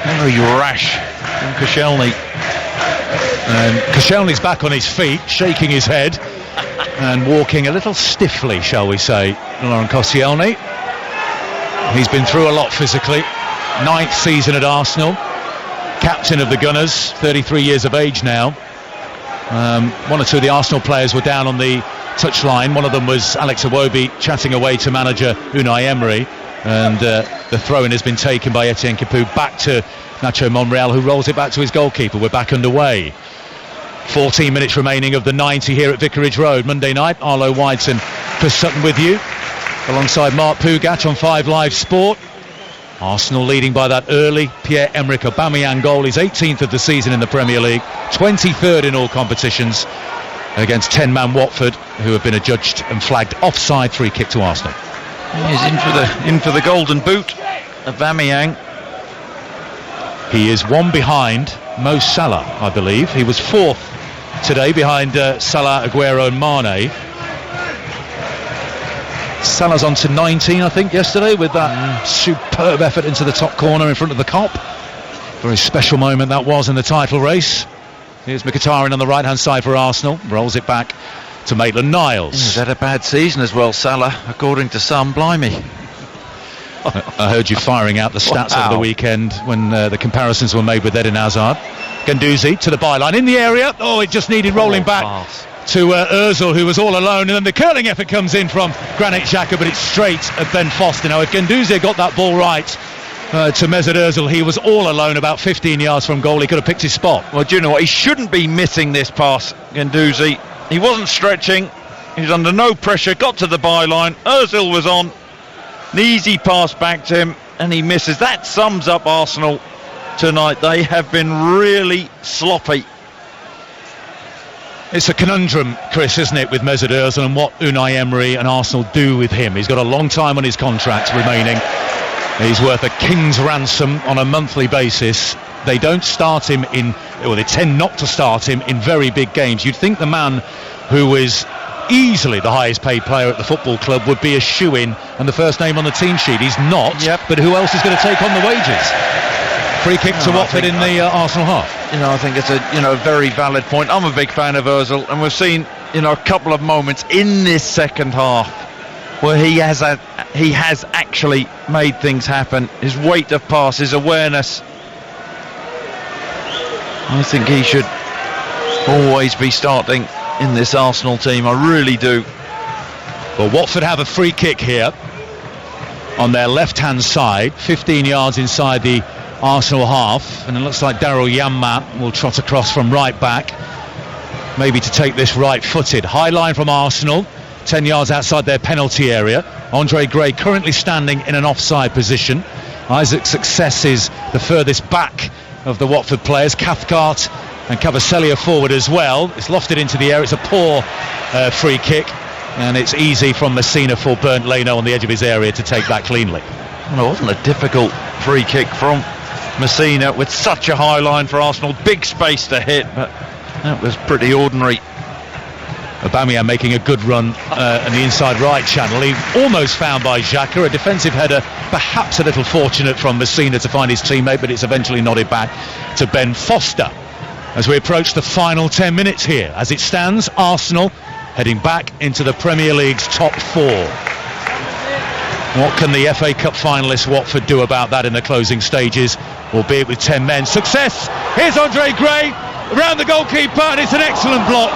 Very rash from Koscielny. And Koscielny's back on his feet, shaking his head and walking a little stiffly, shall we say, Laurent Koscielny. He's been through a lot physically. 9th season at Arsenal, captain of the Gunners, 33 years of age now. One or two of the Arsenal players were down on the touchline. One of them was Alex Iwobi chatting away to manager Unai Emery, and the throw-in has been taken by Etienne Capoue back to Nacho Monreal, who rolls it back to his goalkeeper. We're back underway. 14 minutes remaining of the 90 here at Vicarage Road. Monday night, Arlo White and Chris Sutton with you, alongside Mark Pougat on 5 Live Sport. Arsenal leading by that early Pierre-Emerick Aubameyang goal. His 18th of the season in the Premier League, 23rd in all competitions, against 10-man Watford, who have been adjudged and flagged offside. Free kick to Arsenal. He's in for the golden boot, Aubameyang. He is one behind Mo Salah, I believe. He was 4th today, behind Salah, Aguero and Mane. Salah's on to 19, I think, yesterday, with that superb effort into the top corner in front of the Kop. Very special moment that was in the title race. Here's Mkhitaryan on the right hand side for Arsenal, rolls it back to Maitland-Niles. He's had a bad season as well, Salah, according to some. Blimey. I heard you firing out the stats over the weekend when the comparisons were made with Eden Hazard. Guendouzi to the byline in the area. Oh, it just needed rolling back to Ozil, who was all alone, and then the curling effort comes in from Granit Xhaka, but it's straight at Ben Foster. Now, if Guendouzi got that ball right to Mesut Ozil, he was all alone about 15 yards from goal. He could have picked his spot. Well, do you know what? He shouldn't be missing this pass, Guendouzi. He wasn't stretching. He's under no pressure. Got to the byline. Ozil was on. An easy pass back to him, and he misses. That sums up Arsenal tonight. They have been really sloppy. It's a conundrum, Chris, isn't it, with Mesut Ozil and what Unai Emery and Arsenal do with him. He's got a long time on his contract remaining. He's worth a king's ransom on a monthly basis. They don't start him they tend not to start him in very big games. You'd think the man who is easily the highest paid player at the football club would be a shoo-in and the first name on the team sheet. He's not, but who else is going to take on the wages? Free kick to Watford in the Arsenal half. I think it's a very valid point. I'm a big fan of Ozil, and we've seen a couple of moments in this second half where he has actually made things happen. His weight of pass, his awareness. I think he should always be starting in this Arsenal team. I really do. Well, Watford have a free kick here on their left-hand side, 15 yards inside the Arsenal half, and it looks like Daryl Janmaat will trot across from right back, maybe to take this right-footed. High line from Arsenal, 10 yards outside their penalty area. Andre Gray currently standing in an offside position. Isaac's Success is the furthest back of the Watford players. Cathcart and Cavaselli are forward as well. It's lofted into the air. It's a poor free kick, and it's easy from Messina for Bernd Leno on the edge of his area to take that cleanly. Well, it wasn't a difficult free kick from Messina with such a high line for Arsenal. Big space to hit, but that was pretty ordinary. Aubameyang making a good run in the inside right channel. He almost found by Xhaka. A defensive header, perhaps a little fortunate from Messina to find his teammate, but it's eventually nodded back to Ben Foster. As we approach the final 10 minutes here, as it stands, Arsenal heading back into the Premier League's top 4. What can the FA Cup finalists Watford do about that in the closing stages, albeit with 10 men? Success! Here's Andre Gray around the goalkeeper, and it's an excellent block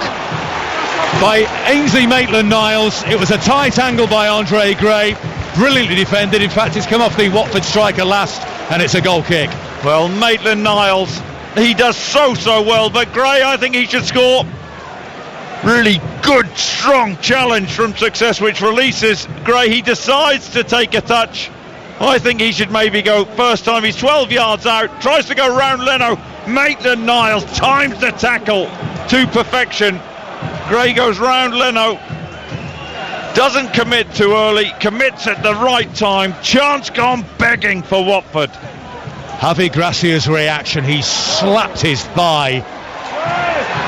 by Ainsley Maitland-Niles. It was a tight angle by Andre Gray, brilliantly defended. In fact, it's come off the Watford striker last, and it's a goal kick. Well, Maitland-Niles, he does so well, but Gray, I think he should score. Really good, strong challenge from Success, which releases Gray. He decides to take a touch. I think he should maybe go first time. He's 12 yards out, tries to go round Leno. Maitland-Niles times the tackle to perfection. Gray goes round Leno, doesn't commit too early, commits at the right time. Chance gone begging for Watford. Javi Gracia's reaction, he slapped his thigh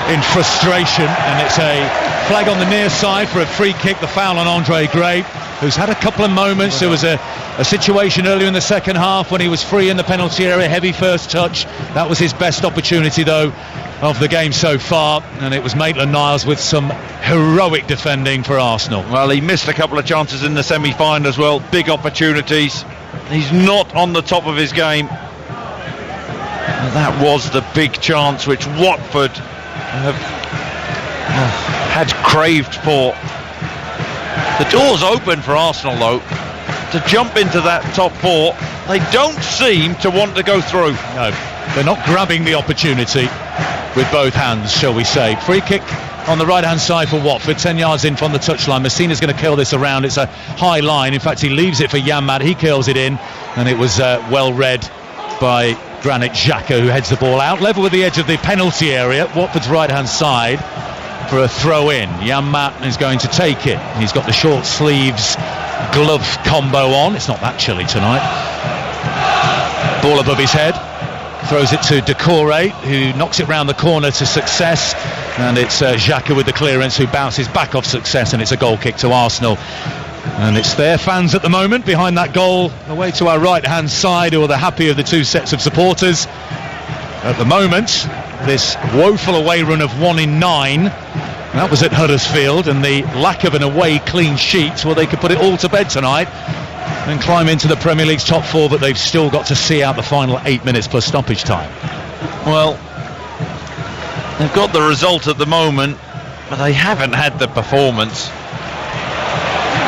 in frustration, and it's a flag on the near side for a free kick. The foul on Andre Gray, who's had a couple of moments. There was a situation earlier in the second half when he was free in the penalty area, heavy first touch. That was his best opportunity though of the game so far, and it was Maitland-Niles with some heroic defending for Arsenal. Well, he missed a couple of chances in the semi-final as well, big opportunities. He's not on the top of his game. And that was the big chance which Watford had craved for. The door's open for Arsenal though to jump into that top 4. They don't seem to want to go through. No, they're not grabbing the opportunity with both hands, shall we say. Free kick on the right hand side for Watford, 10 yards in from the touchline. Messina's going to curl this around. It's a high line. In fact, he leaves it for Janmaat. He curls it in, and it was well read by Granit Xhaka, who heads the ball out level with the edge of the penalty area, Watford's right hand side, for a throw in. Janmaat is going to take it. He's got the short sleeves glove combo on. It's not that chilly tonight. Ball above his head, throws it to Decore, who knocks it round the corner to Success, and it's Xhaka with the clearance, who bounces back off Success, and it's a goal kick to Arsenal. And it's their fans at the moment behind that goal away to our right hand side, who are the happier of the two sets of supporters. At the moment, this woeful away run of 1 in 9, that was at Huddersfield, and the lack of an away clean sheet, well, they could put it all to bed tonight and climb into the Premier League's top 4, but they've still got to see out the final 8 minutes plus stoppage time. Well, they've got the result at the moment, but they haven't had the performance.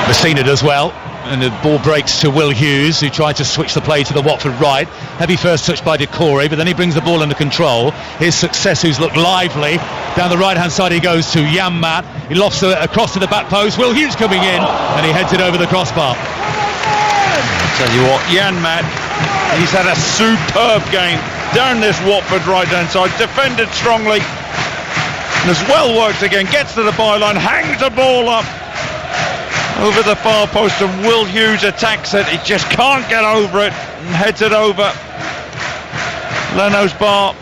Messina does well, and the ball breaks to Will Hughes, who tried to switch the play to the Watford right. Heavy first touch by Decore, but then he brings the ball under control. Here's Success, who's looked lively. Down the right hand side he goes to Janmaat. He lofts it across to the back post. Will Hughes coming in, and he heads it over the crossbar. I'll tell you what, Janmaat, he's had a superb game down this Watford right hand side, defended strongly, and as well worked again, gets to the byline, hangs the ball up over the far post, and Will Hughes attacks it. He just can't get over it and heads it over Leno's bar.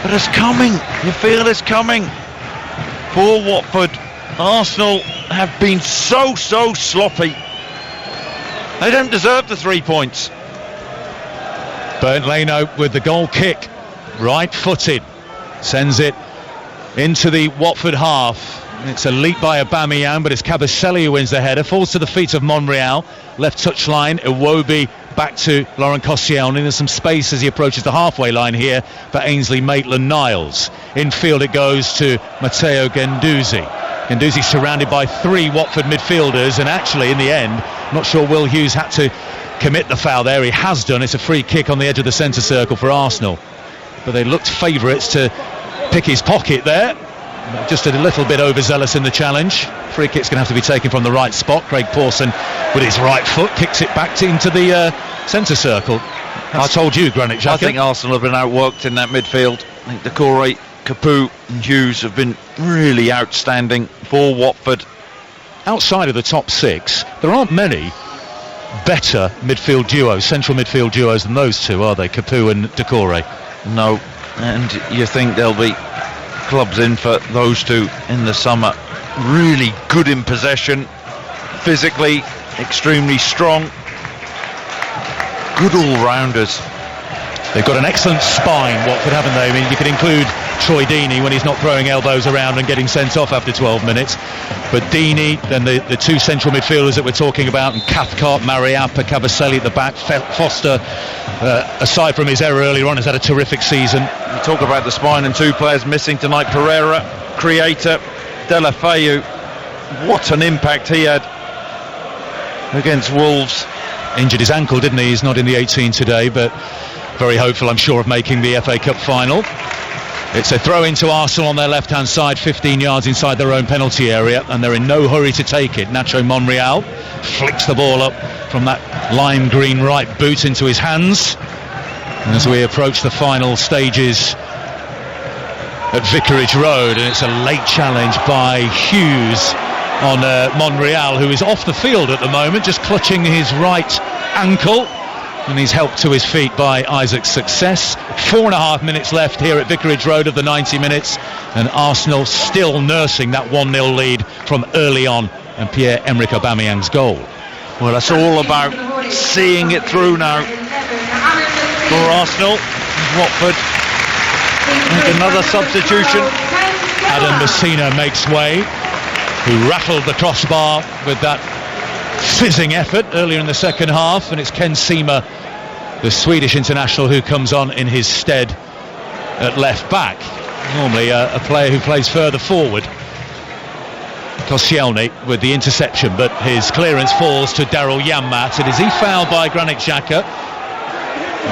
But it's coming. You feel it's coming for Watford. Arsenal have been so sloppy. They don't deserve the 3 points. Bernd Leno with the goal kick, right-footed, sends it into the Watford half. It's a leap by Aubameyang, but it's Cavaselli who wins the header. Falls to the feet of Monreal. Left touchline, Iwobi back to Laurent Koscielny. There's some space as he approaches the halfway line here for Ainsley Maitland-Niles. Infield it goes to Matteo Guendouzi. Guendouzi surrounded by 3 Watford midfielders, and actually in the end, not sure Will Hughes had to commit the foul there. He has done. It's a free kick on the edge of the centre circle for Arsenal. But they looked favourites to pick his pocket there. Just a little bit overzealous in the challenge. Free kick's going to have to be taken from the right spot. Craig Pawson with his right foot kicks it back into the centre circle. I told you, Granit Xhaka. I think Arsenal have been outworked in that midfield. I think Decore, Capoue and Hughes have been really outstanding for Watford. Outside of the top six, there aren't many better midfield duos, central midfield duos than those two, are they? Capoue and Decore. No, and you think there'll be clubs in for those two in the summer. Really good in possession, physically extremely strong, good all-rounders. They've got an excellent spine, Watford, haven't they? I mean, you could include Troy Deeney when he's not throwing elbows around and getting sent off after 12 minutes. But Deeney, then the two central midfielders that we're talking about, and Cathcart, Mariappa, Cavaselli at the back. Foster, aside from his error earlier on, has had a terrific season. You talk about the spine and two players missing tonight, Pereira, Creator, Delafeu. What an impact he had against Wolves. Injured his ankle, didn't he? He's not in the 18 today, but very hopeful, I'm sure, of making the FA Cup final. It's a throw into Arsenal on their left-hand side, 15 yards inside their own penalty area, and they're in no hurry to take it. Nacho Monreal flicks the ball up from that lime green right boot into his hands. And as we approach the final stages at Vicarage Road, and it's a late challenge by Hughes on Monreal, who is off the field at the moment, just clutching his right ankle. And he's helped to his feet by Isaac's success. 4.5 minutes left here at Vicarage Road of the 90 minutes, and Arsenal still nursing that 1-0 lead from early on, and Pierre-Emerick Aubameyang's goal. Well, that's all about seeing it through now for Arsenal. Watford make another substitution. Adam Messina makes way, who rattled the crossbar with that fizzing effort earlier in the second half, and it's Ken Sema, the Swedish international, who comes on in his stead at left back. Normally a player who plays further forward. Koscielny with the interception, but his clearance falls to Daryl Janmaat. And is he fouled by Granit Xhaka?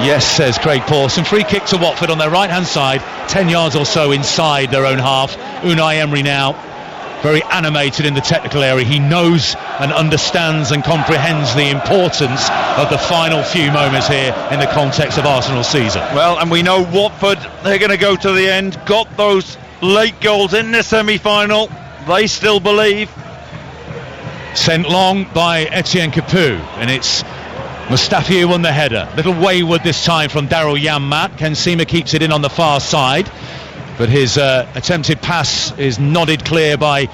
Yes, says Craig Pawson. Free kick to Watford on their right hand side, 10 yards or so inside their own half. Unai Emery now very animated in the technical area. He knows and understands and comprehends the importance of the final few moments here in the context of Arsenal's season. Well, and we know Watford, they're going to go to the end. Got those late goals in the semi-final. They still believe. Sent long by Etienne Capoue, and it's Mustafi who won the header. Little wayward this time from Daryl Janmaat. Ken Sema keeps it in on the far side, but his attempted pass is nodded clear by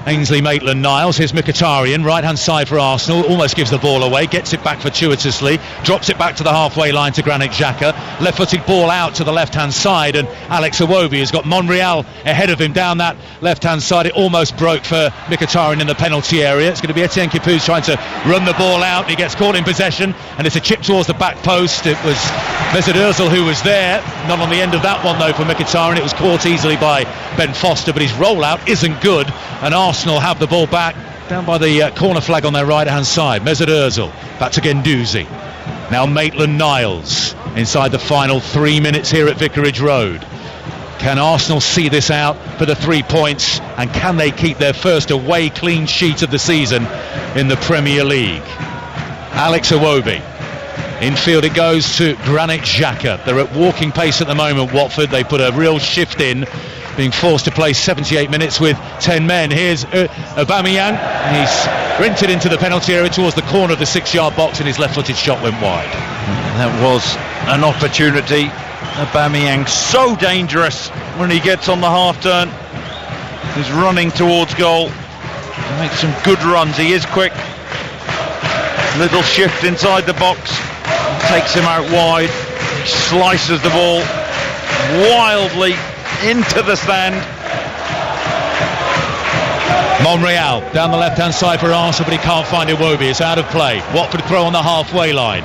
Ainsley Maitland-Niles. Here's Mkhitaryan, right-hand side for Arsenal, almost gives the ball away, gets it back fortuitously, drops it back to the halfway line to Granit Xhaka. Left-footed ball out to the left-hand side, and Alex Iwobi has got Monreal ahead of him down that left-hand side. It almost broke for Mkhitaryan in the penalty area. It's going to be Etienne Capoue trying to run the ball out. He gets caught in possession, and it's a chip towards the back post. It was Mesut Ozil who was there, not on the end of that one though for Mkhitaryan. It was caught easily by Ben Foster, but his rollout isn't good, and Arsenal have the ball back down by the corner flag on their right hand side. Mesut Ozil back to Guendouzi, now Maitland-Niles inside the final 3 minutes here at Vicarage Road. Can Arsenal see this out for the 3 points, and can they keep their first away clean sheet of the season in the Premier League? Alex Iwobi, infield it goes to Granit Xhaka. They're at walking pace at the moment, Watford. They put a real shift in, being forced to play 78 minutes with 10 men. Here's Aubameyang. He's sprinted into the penalty area towards the corner of the 6-yard box, and his left-footed shot went wide. That was an opportunity. Aubameyang so dangerous when he gets on the half turn. He's running towards goal. He makes some good runs. He is quick. Little shift inside the box. Takes him out wide. He slices the ball wildly into the stand. Monreal down the left hand side for Arsenal, but he can't find Iwobi. It's out of play. Watford throw on the halfway line.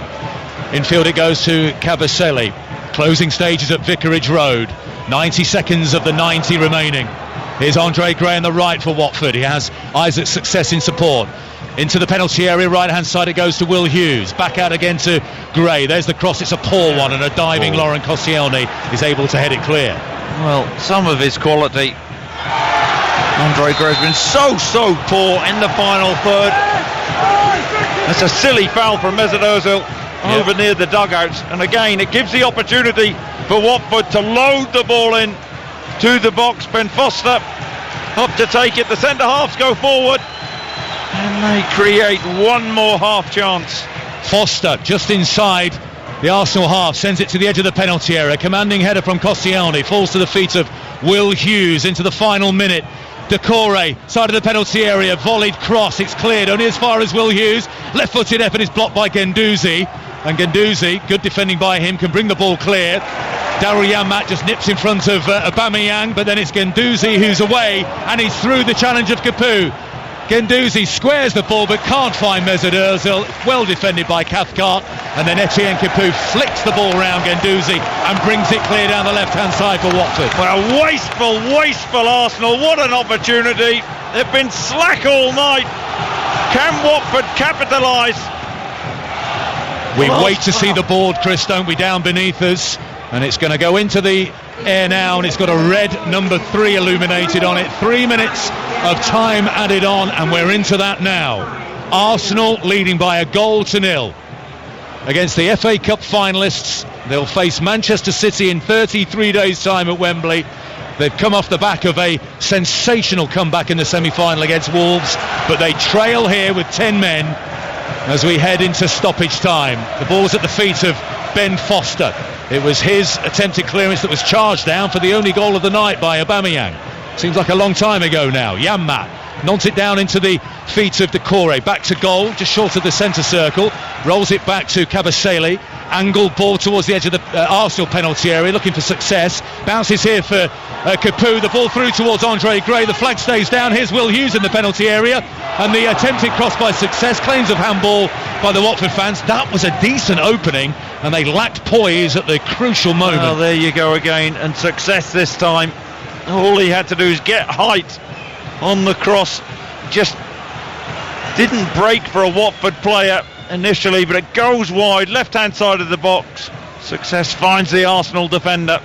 Infield it goes to Cavaselli. Closing stages at Vicarage Road. 90 seconds of the 90 remaining. Here's Andre Gray on the right for Watford. He has Isaac's success in support. Into the penalty area, right hand side it goes to Will Hughes. Back out again to Gray. There's the cross. It's a poor one, and a diving Laurent Koscielny is able to head it clear. Well, some of his quality. Andre Gray's been so poor in the final third. That's a silly foul from Mesut Ozil. over near the dugouts, and again it gives the opportunity for Watford to load the ball in to the box. Ben Foster up to take it, the centre halves go forward and they create one more half chance. Foster just inside the Arsenal half, sends it to the edge of the penalty area. Commanding header from Koscielny, falls to the feet of Will Hughes into the final minute. Decore, side of the penalty area, volleyed cross, it's cleared only as far as Will Hughes. Left-footed effort is blocked by Guendouzi, and Guendouzi, good defending by him, can bring the ball clear. Daryl Janmaat just nips in front of Aubameyang, but then it's Guendouzi who's away, and he's through the challenge of Capoue. Guendouzi squares the ball but can't find Mesut Ozil. Well defended by Cathcart, and then Etienne Capoue flicks the ball round Guendouzi and brings it clear down the left-hand side for Watford. Well, wasteful Arsenal. What an opportunity. They've been slack all night. Can Watford capitalise? We wait to see the board, Chris, don't we, down beneath us, and it's going to go into the air now, and it's got a red number 3 illuminated on it. 3 minutes of time added on, and we're into that now. Arsenal leading by 1-0 against the FA Cup finalists. They'll face Manchester City in 33 days' time at Wembley. They've come off the back of a sensational comeback in the semi-final against Wolves, but they trail here with 10 men as we head into stoppage time. The ball's at the feet of Ben Foster. It was his attempted clearance that was charged down for the only goal of the night by Aubameyang. Seems like a long time ago now. Janmaat nods it down into the feet of Decore. Back to goal, just short of the centre circle. Rolls it back to Kabasele. Angled ball towards the edge of the Arsenal penalty area, looking for success. Bounces here for Capoue. The ball through towards Andre Gray. The flag stays down. Here's Will Hughes in the penalty area, and the attempted cross by Success. Claims of handball by the Watford fans. That was a decent opening, and they lacked poise at the crucial moment. Well, there you go again, and Success this time. All he had to do is get height on the cross. Just didn't break for a Watford player initially, but it goes wide, left-hand side of the box. Success finds the Arsenal defender.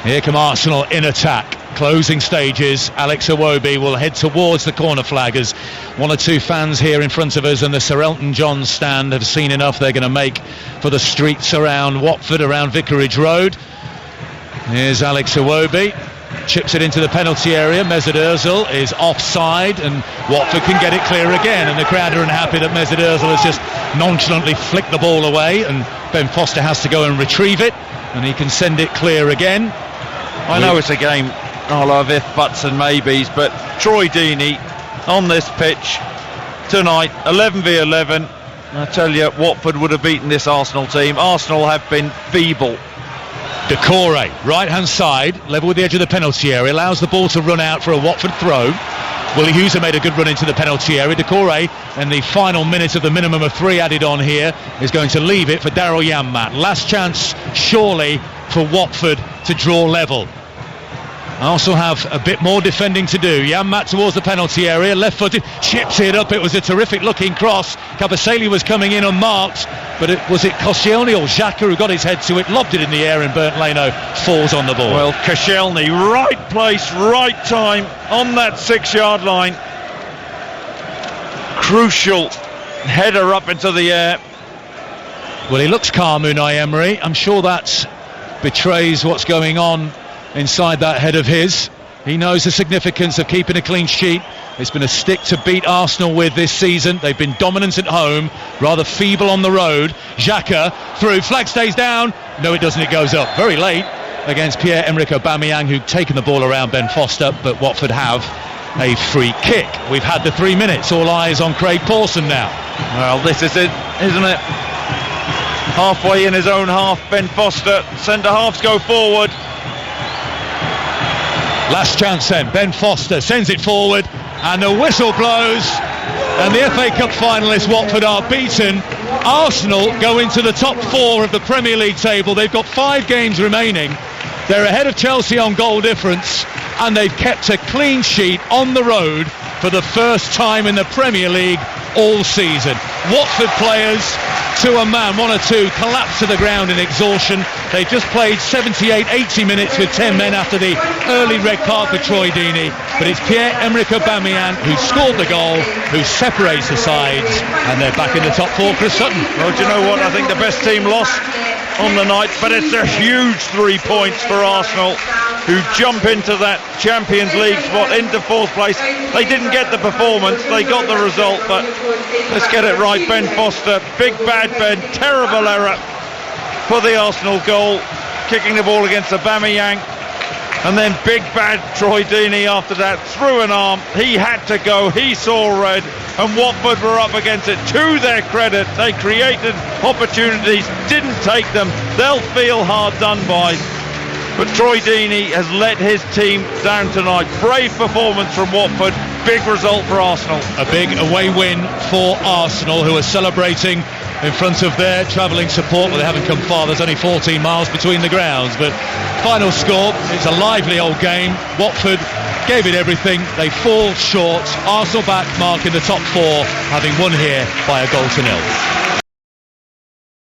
Here come Arsenal in attack. Closing stages. Alex Iwobi will head towards the corner flag as one or two fans here in front of us and the Sir Elton John stand have seen enough. They're going to make for the streets around Watford, around Vicarage Road. Here's Alex Iwobi. Chips it into the penalty area. Mesut Ozil is offside, and Watford can get it clear again, and the crowd are unhappy that Mesut Ozil has just nonchalantly flicked the ball away, and Ben Foster has to go and retrieve it, and he can send it clear again. I know it's a game I'll have if, buts and maybes, but Troy Deeney on this pitch tonight, 11v11. I tell you, Watford would have beaten this Arsenal team. Arsenal have been feeble. Decore, right hand side, level with the edge of the penalty area, allows the ball to run out for a Watford throw. Willie Hughes made a good run into the penalty area. Decore, and the final minute of the minimum of 3 added on here, is going to leave it for Daryl Janmaat. Last chance surely for Watford to draw level. Arsenal have a bit more defending to do. Janmaat towards the penalty area, left-footed, chips it up. It was a terrific-looking cross. Kabasele was coming in unmarked, but was it Koscielny or Xhaka who got his head to it, lobbed it in the air, and Bernd Leno falls on the ball. Well, Koscielny, right place, right time, on that 6-yard line. Crucial header up into the air. Well, he looks calm, Unai Emery. I'm sure that betrays what's going on inside that head of his. He knows the significance of keeping a clean sheet. It's been a stick to beat Arsenal with this season. They've been dominant at home, rather feeble on the road. Xhaka through, flag stays down. No, it doesn't, it goes up very late against Pierre-Emerick Aubameyang, who'd taken the ball around Ben Foster, but Watford have a free kick. We've had the 3 minutes. All eyes on Craig Pawson now. Well, this is it, isn't it? Halfway in his own half, Ben Foster. Centre halves go forward. Last chance then. Ben Foster sends it forward, and the whistle blows, and the FA Cup finalists Watford are beaten. Arsenal go into the top 4 of the Premier League table. They've got 5 games remaining. They're ahead of Chelsea on goal difference, and they've kept a clean sheet on the road for the first time in the Premier League all season. Watford players, to a man, 1 or 2, collapsed to the ground in exhaustion. They just played 78, 80 minutes with 10 men after the early red card for Troy Deeney. But it's Pierre-Emerick Aubameyang who scored the goal, who separates the sides, and they're back in the top 4. Chris Sutton. Well, do you know what? I think the best team lost on the night, but it's a huge 3 points for Arsenal, who jump into that Champions League spot, into 4th place. They didn't get the performance, they got the result, but let's get it right. Ben Foster, big bad Ben, terrible error for the Arsenal goal, kicking the ball against Aubameyang. And then big bad Troy Deeney after that, through an arm. He had to go, he saw red, and Watford were up against it. To their credit, they created opportunities, didn't take them. They'll feel hard done by. But Troy Deeney has let his team down tonight. Brave performance from Watford, big result for Arsenal. A big away win for Arsenal, who are celebrating in front of their travelling support. Well, they haven't come far, there's only 14 miles between the grounds, but final score, it's a lively old game. Watford gave it everything, they fall short. Arsenal back, mark in the top 4, having won here by a goal to nil.